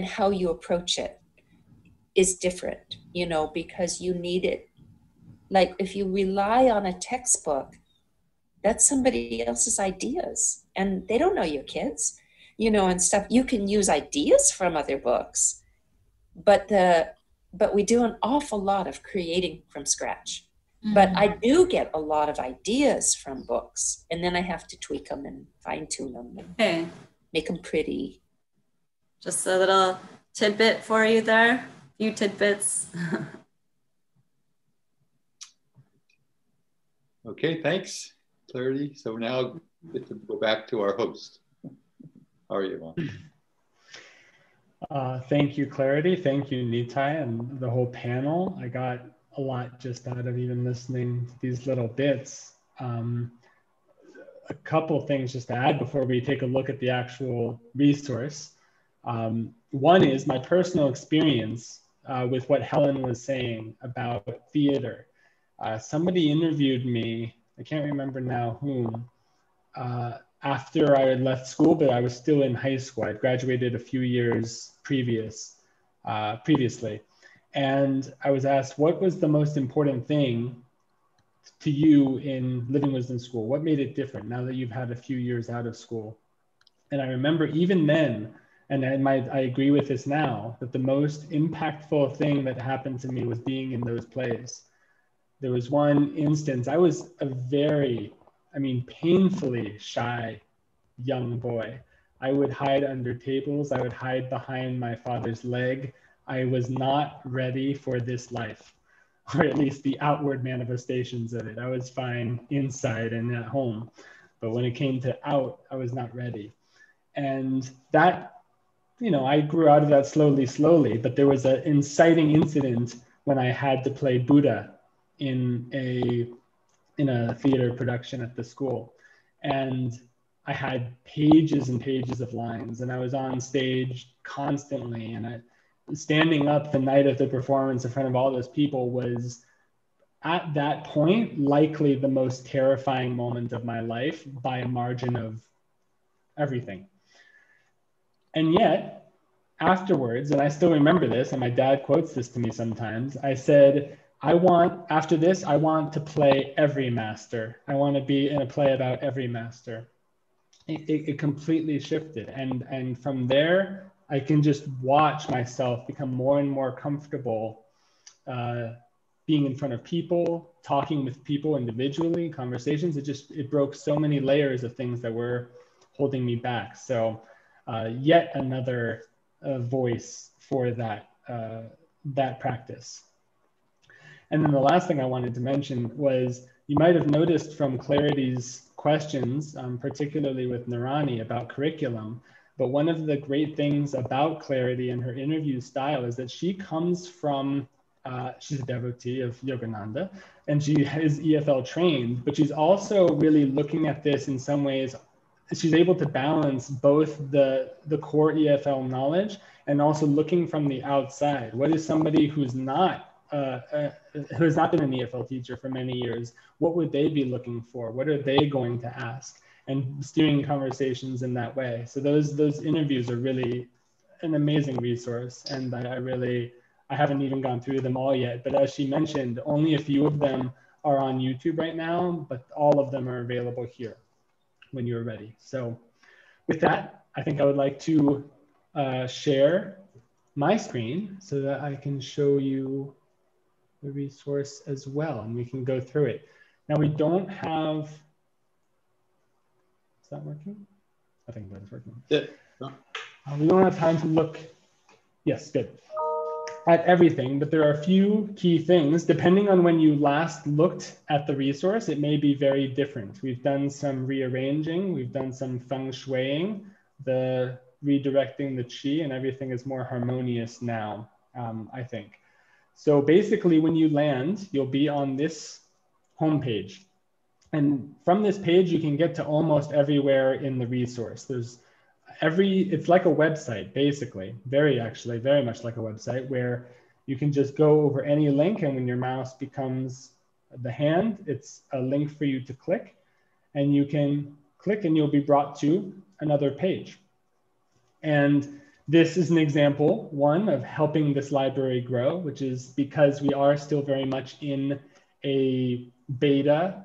how you approach it is different, you know, because you need it. Like if you rely on a textbook, that's somebody else's ideas and they don't know your kids, you know, and stuff. You can use ideas from other books, but we do an awful lot of creating from scratch. Mm-hmm. But I do get a lot of ideas from books, and then I have to tweak them and fine tune them and make them pretty. Just a little tidbit for you there, a few tidbits. Okay, thanks, Clarity. So now we get to go back to our host. How are you, Juan? Thank you, Clarity. Thank you, Nitai, and the whole panel. I got a lot just out of even listening to these little bits. A couple things just to add before we take a look at the actual resource. One is my personal experience with what Helen was saying about theater. Somebody interviewed me, I can't remember now whom, after I had left school, but I was still in high school. I'd graduated a few years previously. And I was asked, what was the most important thing to you in Living Wisdom School? What made it different now that you've had a few years out of school? And I remember even then, and I agree with this now, that the most impactful thing that happened to me was being in those plays. There was one instance, I was a very, painfully shy young boy. I would hide under tables. I would hide behind my father's leg. I was not ready for this life, or at least the outward manifestations of it. I was fine inside and at home, but when it came to out, I was not ready. And that, I grew out of that slowly, but there was an inciting incident when I had to play Buddha in a theater production at the school. And I had pages and pages of lines, and I was on stage constantly, and standing up the night of the performance in front of all those people was, at that point, likely the most terrifying moment of my life by a margin of everything. And yet, afterwards, and I still remember this, and my dad quotes this to me sometimes, I said, after this, I want to play every master. I want to be in a play about every master. It completely shifted. And from there, I can just watch myself become more and more comfortable being in front of people, talking with people individually, conversations. It broke so many layers of things that were holding me back. So yet another voice for that practice. And then the last thing I wanted to mention was, you might have noticed from Clarity's questions, particularly with Narani about curriculum, but one of the great things about Clarity and her interview style is that she comes from, she's a devotee of Yogananda, and she is EFL trained, but she's also really looking at this in some ways. She's able to balance both the core EFL knowledge and also looking from the outside. What is somebody who has not been an EFL teacher for many years, what would they be looking for? What are they going to ask? And steering conversations in that way. So those interviews are really an amazing resource. And I I haven't even gone through them all yet, but as she mentioned, only a few of them are on YouTube right now, but all of them are available here when you're ready. So with that, I think I would like to share my screen so that I can show you the resource as well, and we can go through it. Now we don't have, is that working? I think that is working. Yeah. We don't have time to look, yes, good, at everything, but there are a few key things. Depending on when you last looked at the resource, it may be very different. We've done some rearranging, we've done some feng shuiing, the redirecting the qi, and everything is more harmonious now, I think. So basically when you land, you'll be on this homepage. And from this page, you can get to almost everywhere in the resource. There's it's like a website, basically, very much like a website, where you can just go over any link, and when your mouse becomes the hand, it's a link for you to click, and you can click and you'll be brought to another page. And this is an example, one, of helping this library grow, which is because we are still very much in a beta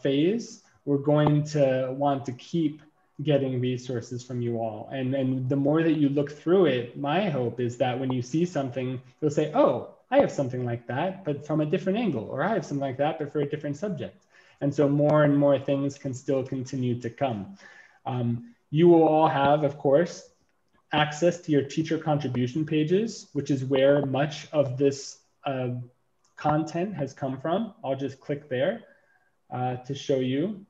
phase. We're going to want to keep getting resources from you all. And the more that you look through it, my hope is that when you see something, you'll say, oh, I have something like that, but from a different angle, or I have something like that, but for a different subject. And so more and more things can still continue to come. You will all have, of course, access to your teacher contribution pages, which is where much of this content has come from. I'll just click there to show you.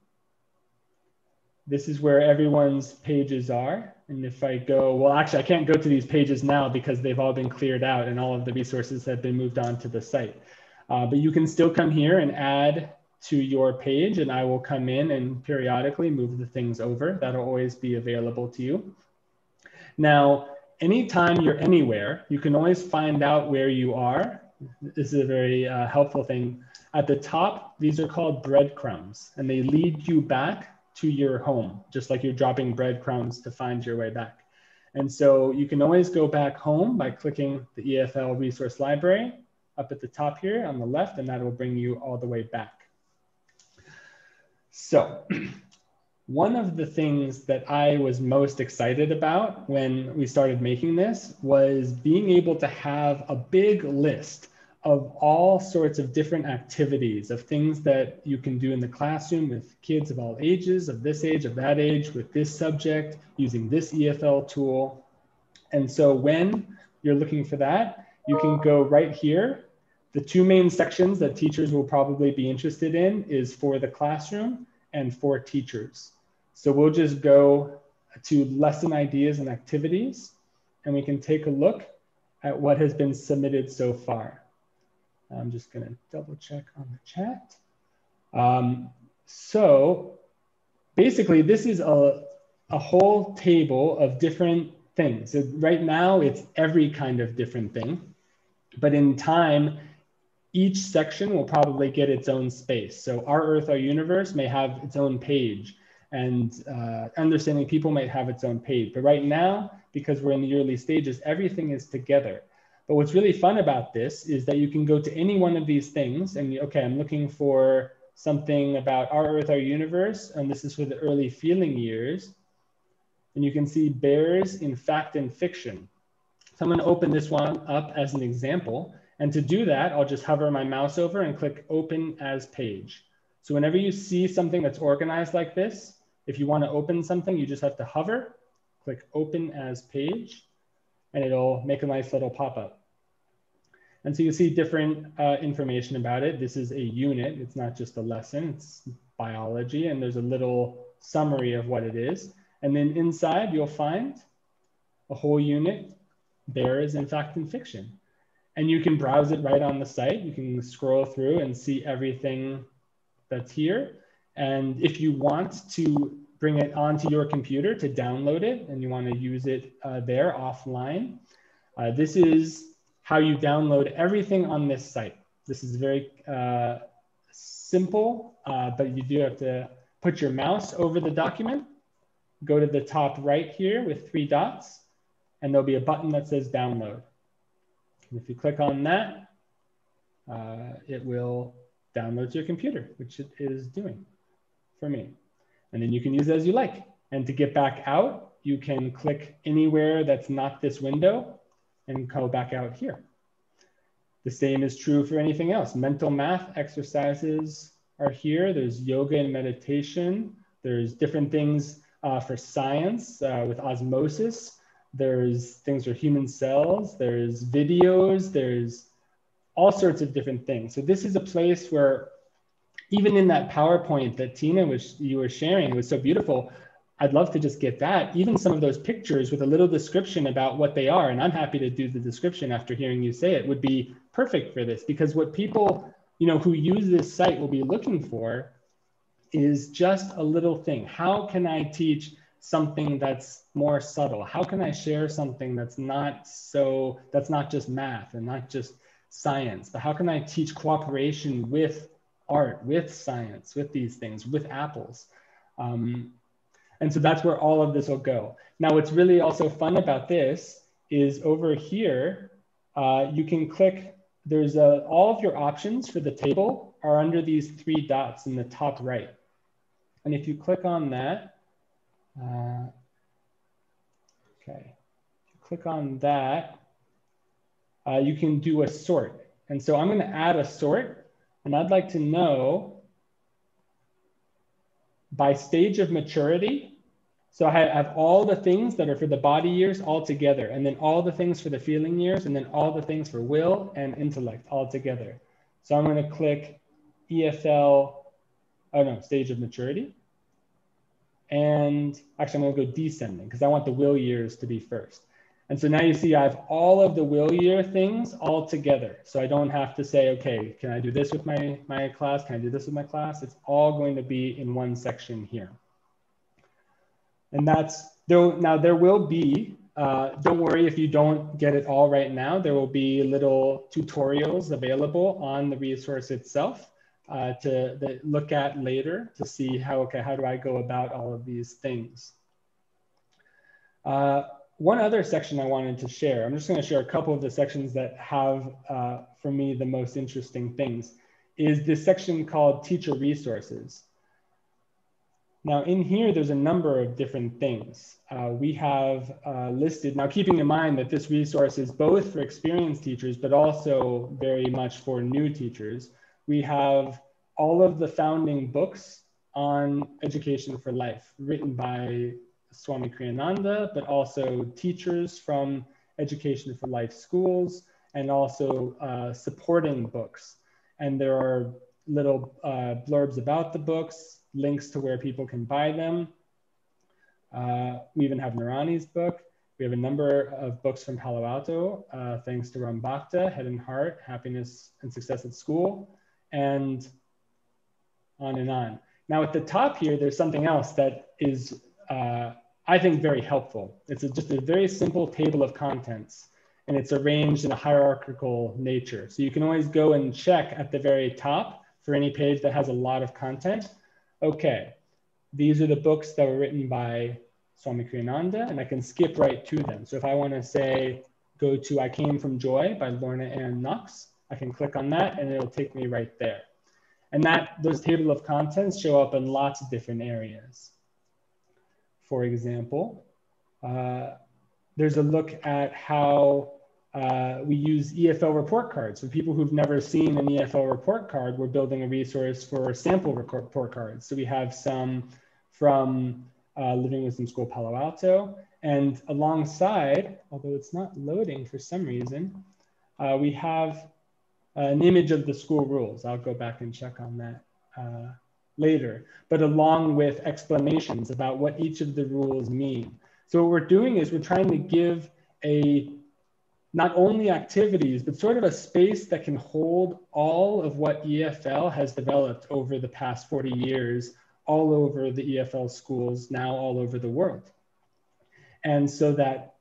This is where everyone's pages are. And if I go, well, actually, I can't go to these pages now because they've all been cleared out and all of the resources have been moved on to the site. But you can still come here and add to your page, and I will come in and periodically move the things over. That'll always be available to you. Now, anytime you're anywhere, you can always find out where you are. This is a very helpful thing. At the top, these are called breadcrumbs, and they lead you back to your home, just like you're dropping breadcrumbs to find your way back. And so you can always go back home by clicking the EFL resource library up at the top here on the left, and that will bring you all the way back. So one of the things that I was most excited about when we started making this was being able to have a big list of all sorts of different activities, of things that you can do in the classroom with kids of all ages, of this age, of that age, with this subject, using this EFL tool. And so when you're looking for that, you can go right here. The two main sections that teachers will probably be interested in is for the classroom and for teachers. So we'll just go to lesson ideas and activities, and we can take a look at what has been submitted so far. I'm just going to double check on the chat. So basically, this is a whole table of different things. So right now, it's every kind of different thing. But in time, each section will probably get its own space. So Our Earth, Our Universe may have its own page, and Understanding People might have its own page. But right now, because we're in the early stages, everything is together. But what's really fun about this is that you can go to any one of these things and, okay, I'm looking for something about Our Earth, Our Universe, and this is for the early feeling years. And you can see bears in fact and fiction. So I'm going to open this one up as an example. And to do that, I'll just hover my mouse over and click Open as Page. So whenever you see something that's organized like this, if you want to open something, you just have to hover, click Open as Page, and it'll make a nice little pop-up. And so you see different information about it. This is a unit. It's not just a lesson. It's biology. And there's a little summary of what it is. And then inside, you'll find a whole unit, bears in fact and fiction. And you can browse it right on the site. You can scroll through and see everything that's here. And if you want to bring it onto your computer to download it, and you want to use it there offline, this is how you download everything on this site. This is very simple, but you do have to put your mouse over the document, go to the top right here with 3 dots, and there'll be a button that says download. And if you click on that, it will download to your computer, which it is doing for me. And then you can use it as you like. And to get back out, you can click anywhere that's not this window and go back out here. The same is true for anything else. Mental math exercises are here. There's yoga and meditation. There's different things for science with osmosis. There's things for human cells. There's videos. There's all sorts of different things. So this is a place where even in that PowerPoint that Tina you were sharing, it was so beautiful. I'd love to just get that, even some of those pictures with a little description about what they are. And I'm happy to do the description after hearing you say it, would be perfect for this, because what people, who use this site will be looking for is just a little thing. How can I teach something that's more subtle? How can I share something that's not just math and not just science, but how can I teach cooperation with art, with science, with these things, with apples? And so that's where all of this will go. Now, what's really also fun about this is over here, you can click, there's all of your options for the table are under these 3 dots in the top right. And if you click on that, click on that, you can do a sort. And so I'm going to add a sort, and I'd like to know by stage of maturity. So I have all the things that are for the body years all together, and then all the things for the feeling years, and then all the things for will and intellect all together. So I'm going to click stage of maturity. And actually, I'm going to go descending because I want the will years to be first. And so now you see I have all of the will year things all together. So I don't have to say, okay, can I do this with my class? Can I do this with my class? It's all going to be in one section here. And now there will be, don't worry if you don't get it all right now, there will be little tutorials available on the resource itself to look at later to see how do I go about all of these things. One other section I wanted to share, I'm just going to share a couple of the sections that have, for me, the most interesting things, is this section called Teacher Resources. Now in here, there's a number of different things. We have listed, now keeping in mind that this resource is both for experienced teachers, but also very much for new teachers. We have all of the founding books on education for life, written by Swami Kriyananda, but also teachers from Education for Life schools, and also supporting books. And there are little blurbs about the books, links to where people can buy them. We even have Narani's book. We have a number of books from Palo Alto, thanks to Ram Bhakta, Head and Heart, Happiness and Success at School, and on and on. Now at the top here, there's something else that is, I think, very helpful. It's just a very simple table of contents, and it's arranged in a hierarchical nature. So you can always go and check at the very top for any page that has a lot of content. Okay, these are the books that were written by Swami Kriyananda, and I can skip right to them. So if I want to say, go to I Came From Joy by Lorna Ann Knox, I can click on that and it'll take me right there. And those table of contents show up in lots of different areas. For example, there's a look at how we use EFL report cards. For people who've never seen an EFL report card, we're building a resource for sample report cards. So we have some from Living Wisdom School Palo Alto, and alongside, although it's not loading for some reason, we have an image of the school rules. I'll go back and check on that later, but along with explanations about what each of the rules mean. So what we're doing is we're trying to give not only activities, but sort of a space that can hold all of what EFL has developed over the past 40 years, all over the EFL schools, now all over the world. And so that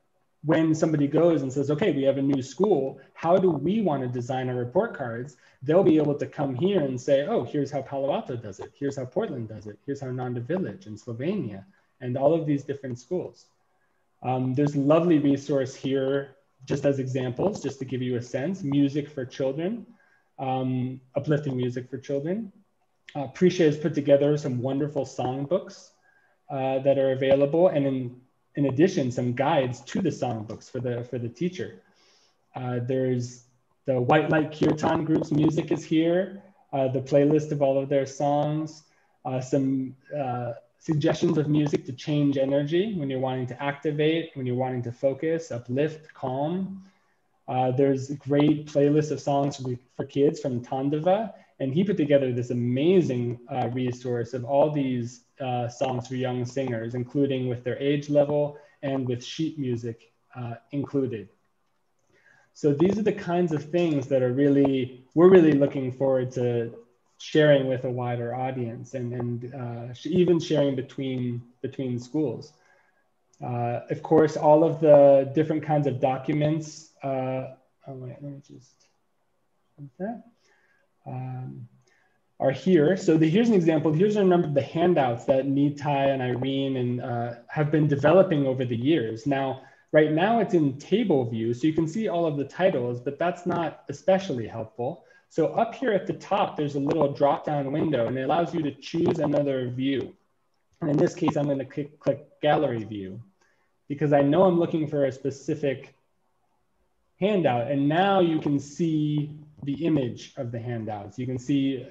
when somebody goes and says, okay, we have a new school, how do we want to design our report cards? They'll be able to come here and say, oh, here's how Palo Alto does it. Here's how Portland does it. Here's how Nanda Village in Slovenia, and all of these different schools. There's a lovely resource here just as examples, just to give you a sense, music for children, uplifting music for children. Prisha has put together some wonderful songbooks that are available, and in addition, some guides to the songbooks for the teacher. There's the White Light Kirtan group's music is here, the playlist of all of their songs, some suggestions of music to change energy when you're wanting to activate, when you're wanting to focus, uplift, calm. There's a great playlist of songs for kids from Tandava, and he put together this amazing resource of all these songs for young singers, including with their age level and with sheet music included. So these are the kinds of things that we're really looking forward to sharing with a wider audience, and even sharing between schools. Of course, all of the different kinds of documents. Oh wait, let me just that. Are here. So here's an example. Here's a number of the handouts that Nitai and Irene and have been developing over the years. Now, right now it's in table view, so you can see all of the titles, but that's not especially helpful. So up here at the top, there's a little drop-down window, and it allows you to choose another view. And in this case, I'm going to click Gallery View, because I know I'm looking for a specific handout, and now you can see the image of the handouts. You can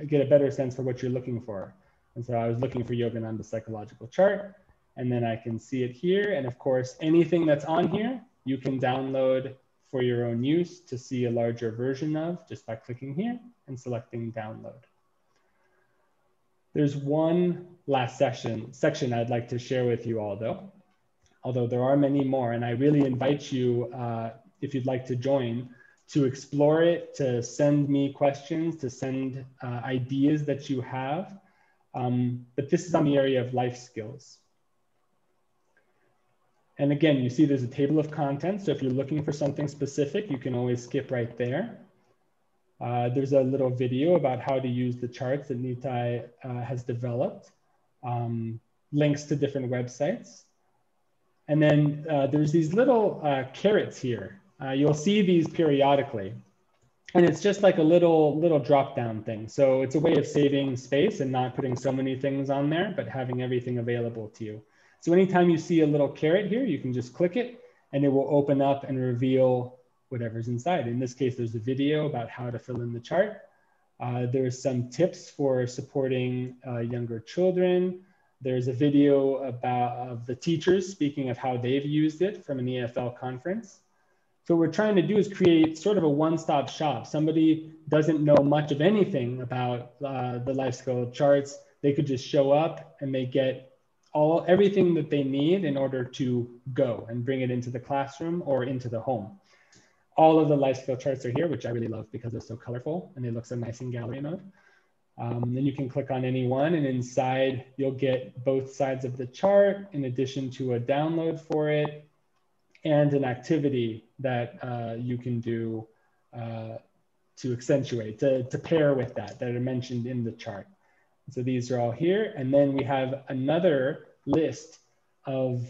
get a better sense for what you're looking for. And so I was looking for Yogananda psychological chart, and then I can see it here. And of course, anything that's on here, you can download for your own use to see a larger version of just by clicking here and selecting download. There's one last section I'd like to share with you all though, although there are many more, and I really invite you, if you'd like to join, to explore it, to send me questions, to send ideas that you have. But this is on the area of life skills. And again, you see there's a table of contents. So if you're looking for something specific, you can always skip right there. There's a little video about how to use the charts that Nitai has developed. Links to different websites. And then there's these little carrots here. You'll see these periodically. And it's just like a little drop-down thing. So it's a way of saving space and not putting so many things on there, but having everything available to you. So anytime you see a little carrot here, you can just click it and it will open up and reveal whatever's inside. In this case, there's a video about how to fill in the chart. There's some tips for supporting younger children. There's a video of the teachers speaking of how they've used it from an EFL conference. So what we're trying to do is create sort of a one-stop shop. Somebody doesn't know much of anything about the life skill charts. They could just show up and they get everything that they need in order to go and bring it into the classroom or into the home. All of the life skill charts are here, which I really love because they're so colorful and they look so nice in gallery mode. Then you can click on any one, and inside you'll get both sides of the chart in addition to a download for it and an activity that you can do to accentuate, to pair with that are mentioned in the chart. So these are all here. And then we have another list of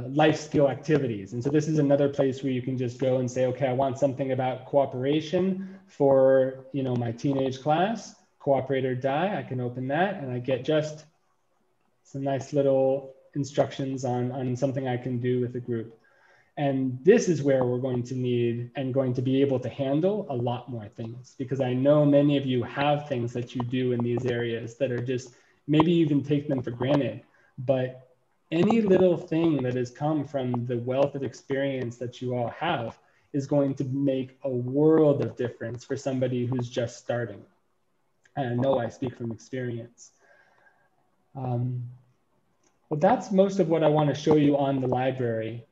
life skill activities. And so this is another place where you can just go and say, okay, I want something about cooperation for, my teenage class, cooperate or die. I can open that and I get just some nice little instructions on something I can do with a group. And this is where we're going to need and going to be able to handle a lot more things, because I know many of you have things that you do in these areas that are just, maybe you even take them for granted, but any little thing that has come from the wealth of experience that you all have is going to make a world of difference for somebody who's just starting. And I know I speak from experience. Well, that's most of what I want to show you on the library.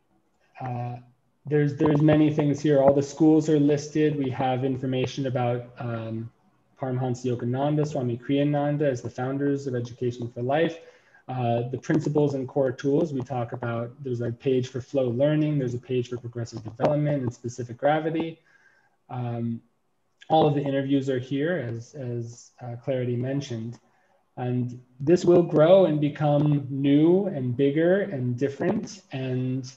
There's many things here. All the schools are listed. We have information about Paramhansa Yogananda, Swami Kriyananda as the founders of Education for Life. The principles and core tools we talk about. There's a page for flow learning. There's a page for progressive development and specific gravity. All of the interviews are here, as Clarity mentioned. And this will grow and become new and bigger and different. And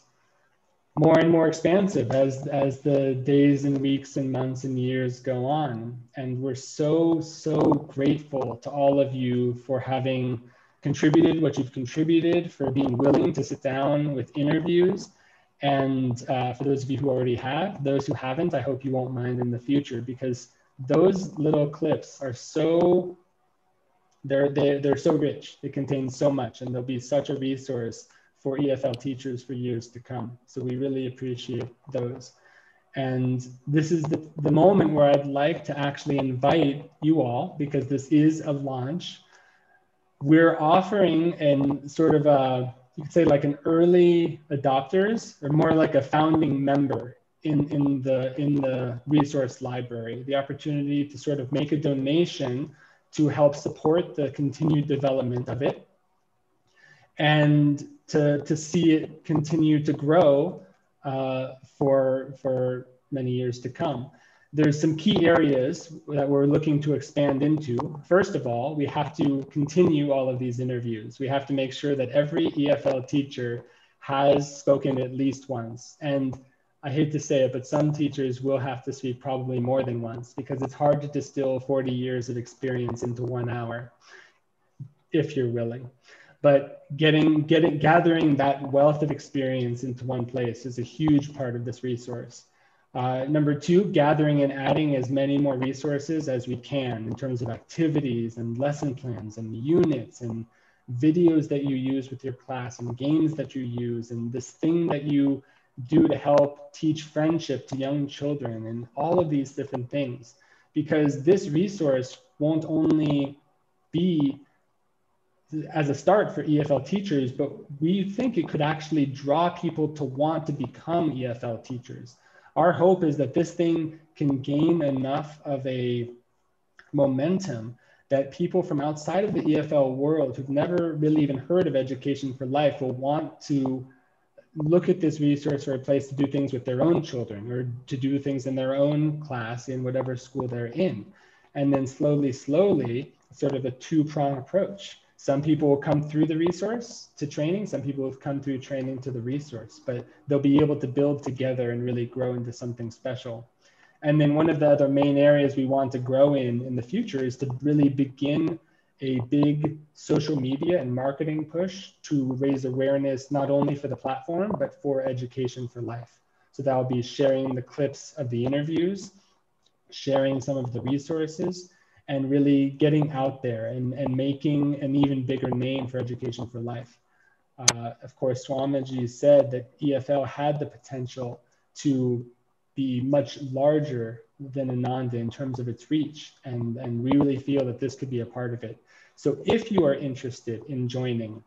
more and more expansive as the days and weeks and months and years go on. And we're so grateful to all of you for having contributed what you've contributed, for being willing to sit down with interviews. And for those of you who already have, those who haven't, I hope you won't mind in the future, because those little clips are so, they're so rich. They contain so much, and they'll be such a resource for EFL teachers for years to come. So we really appreciate those. And this is the moment where I'd like to actually invite you all, because this is a launch. We're offering an sort of a, you could say like an early adopters, or more like a founding member in the resource library, the opportunity to sort of make a donation to help support the continued development of it, and to see it continue to grow for many years to come. There's some key areas that we're looking to expand into. First of all, we have to continue all of these interviews. We have to make sure that every EFL teacher has spoken at least once. And I hate to say it, but some teachers will have to speak probably more than once, because it's hard to distill 40 years of experience into 1 hour, if you're willing. But gathering that wealth of experience into one place is a huge part of this resource. Number two, gathering and adding as many more resources as we can in terms of activities and lesson plans and units and videos that you use with your class and games that you use and this thing that you do to help teach friendship to young children and all of these different things. Because this resource won't only be as a start for EFL teachers, but we think it could actually draw people to want to become EFL teachers. Our hope is that this thing can gain enough of a momentum that people from outside of the EFL world who've never really even heard of Education for Life will want to look at this resource for a place to do things with their own children, or to do things in their own class in whatever school they're in. And then slowly, sort of a two-pronged approach. Some people will come through the resource to training. Some people will come through training to the resource, but they'll be able to build together and really grow into something special. And then one of the other main areas we want to grow in the future is to really begin a big social media and marketing push to raise awareness, not only for the platform, but for Education for Life. So that will be sharing the clips of the interviews, sharing some of the resources, and really getting out there and making an even bigger name for Education for Life. Of course, Swamiji said that EFL had the potential to be much larger than Ananda in terms of its reach, and we really feel that this could be a part of it. So if you are interested in joining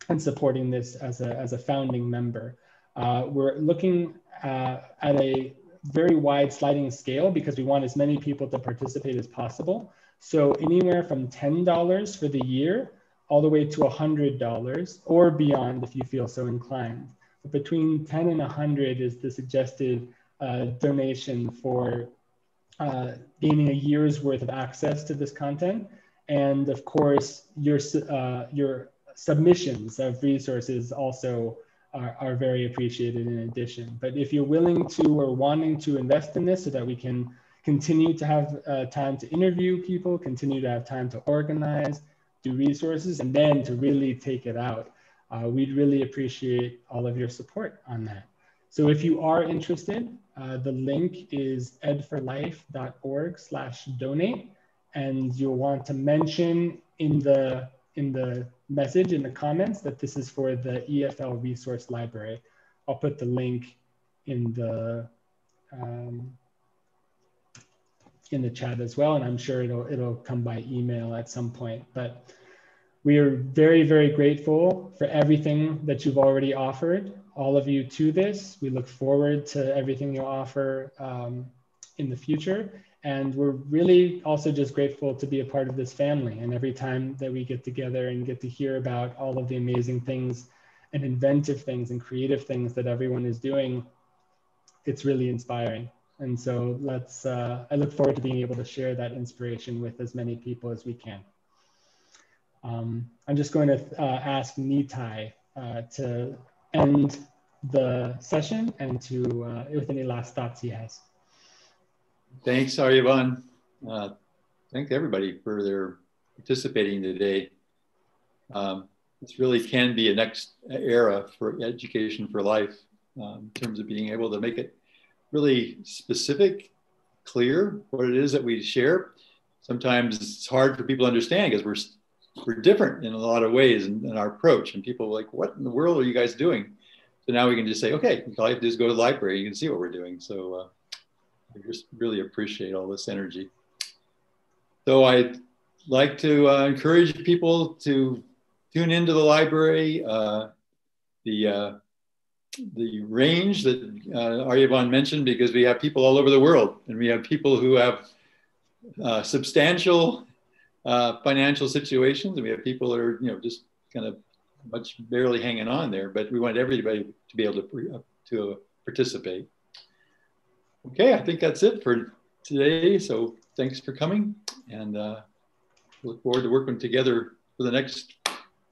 and supporting this as a founding member, we're looking at a very wide sliding scale, because we want as many people to participate as possible. So anywhere from $10 for the year all the way to $100 or beyond if you feel so inclined. But between 10 and 100 is the suggested donation for gaining a year's worth of access to this content. And of course, your submissions of resources also are very appreciated in addition. But if you're willing to or wanting to invest in this so that we can continue to have time to interview people, continue to have time to organize, do resources, and then to really take it out, we'd really appreciate all of your support on that. So if you are interested, the link is edforlife.org/donate, and you'll want to mention in the message, in the comments, that this is for the EFL Resource Library. I'll put the link in the chat as well, and I'm sure it'll come by email at some point. But we are very, very grateful for everything that you've already offered, all of you, to this. We look forward to everything you'll offer in the future. And we're really also just grateful to be a part of this family. And every time that we get together and get to hear about all of the amazing things and inventive things and creative things that everyone is doing, it's really inspiring. And so I look forward to being able to share that inspiration with as many people as we can. I'm just going to ask Nitai to end the session and to with any last thoughts he has. Thanks, Aryavan. Thank everybody for their participating today. This really can be a next era for education for life in terms of being able to make it really specific, clear what it is that we share. Sometimes it's hard for people to understand because we're different in a lot of ways in our approach, and people are like, what in the world are you guys doing? So now we can just say, okay, all you have to do is go to the library, you can see what we're doing. So I just really appreciate all this energy. So I'd like to encourage people to tune into the library. The range that Aryavan mentioned, because we have people all over the world, and we have people who have substantial financial situations, and we have people that are, just kind of much barely hanging on there, but we want everybody to be able to participate. Okay, I think that's it for today. So thanks for coming, and look forward to working together for the next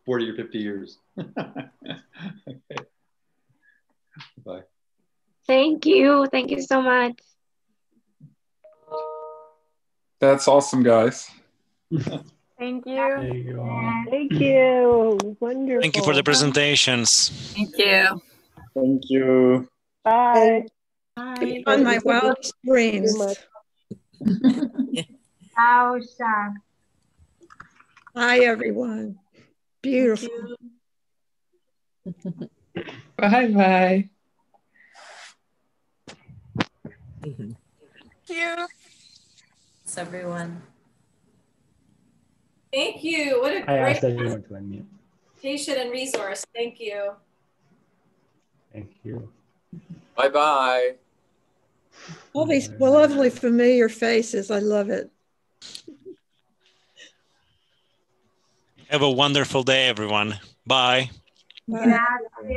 40 or 50 years. Okay. Bye. Thank you. Thank you so much. That's awesome, guys. Thank you. Thank you all. Thank you. Wonderful. Thank you for the presentations. Thank you. Thank you. Bye. Bye. On my wildest dreams. Ciao, Shaq. Hi, everyone. Beautiful. Bye-bye. Thank you. Thanks, everyone. Thank you. What a I asked great everyone to unmute. presentation and resource. Thank you. Thank you. Bye-bye. All these lovely familiar faces. I love it. Have a wonderful day, everyone. Bye. Bye.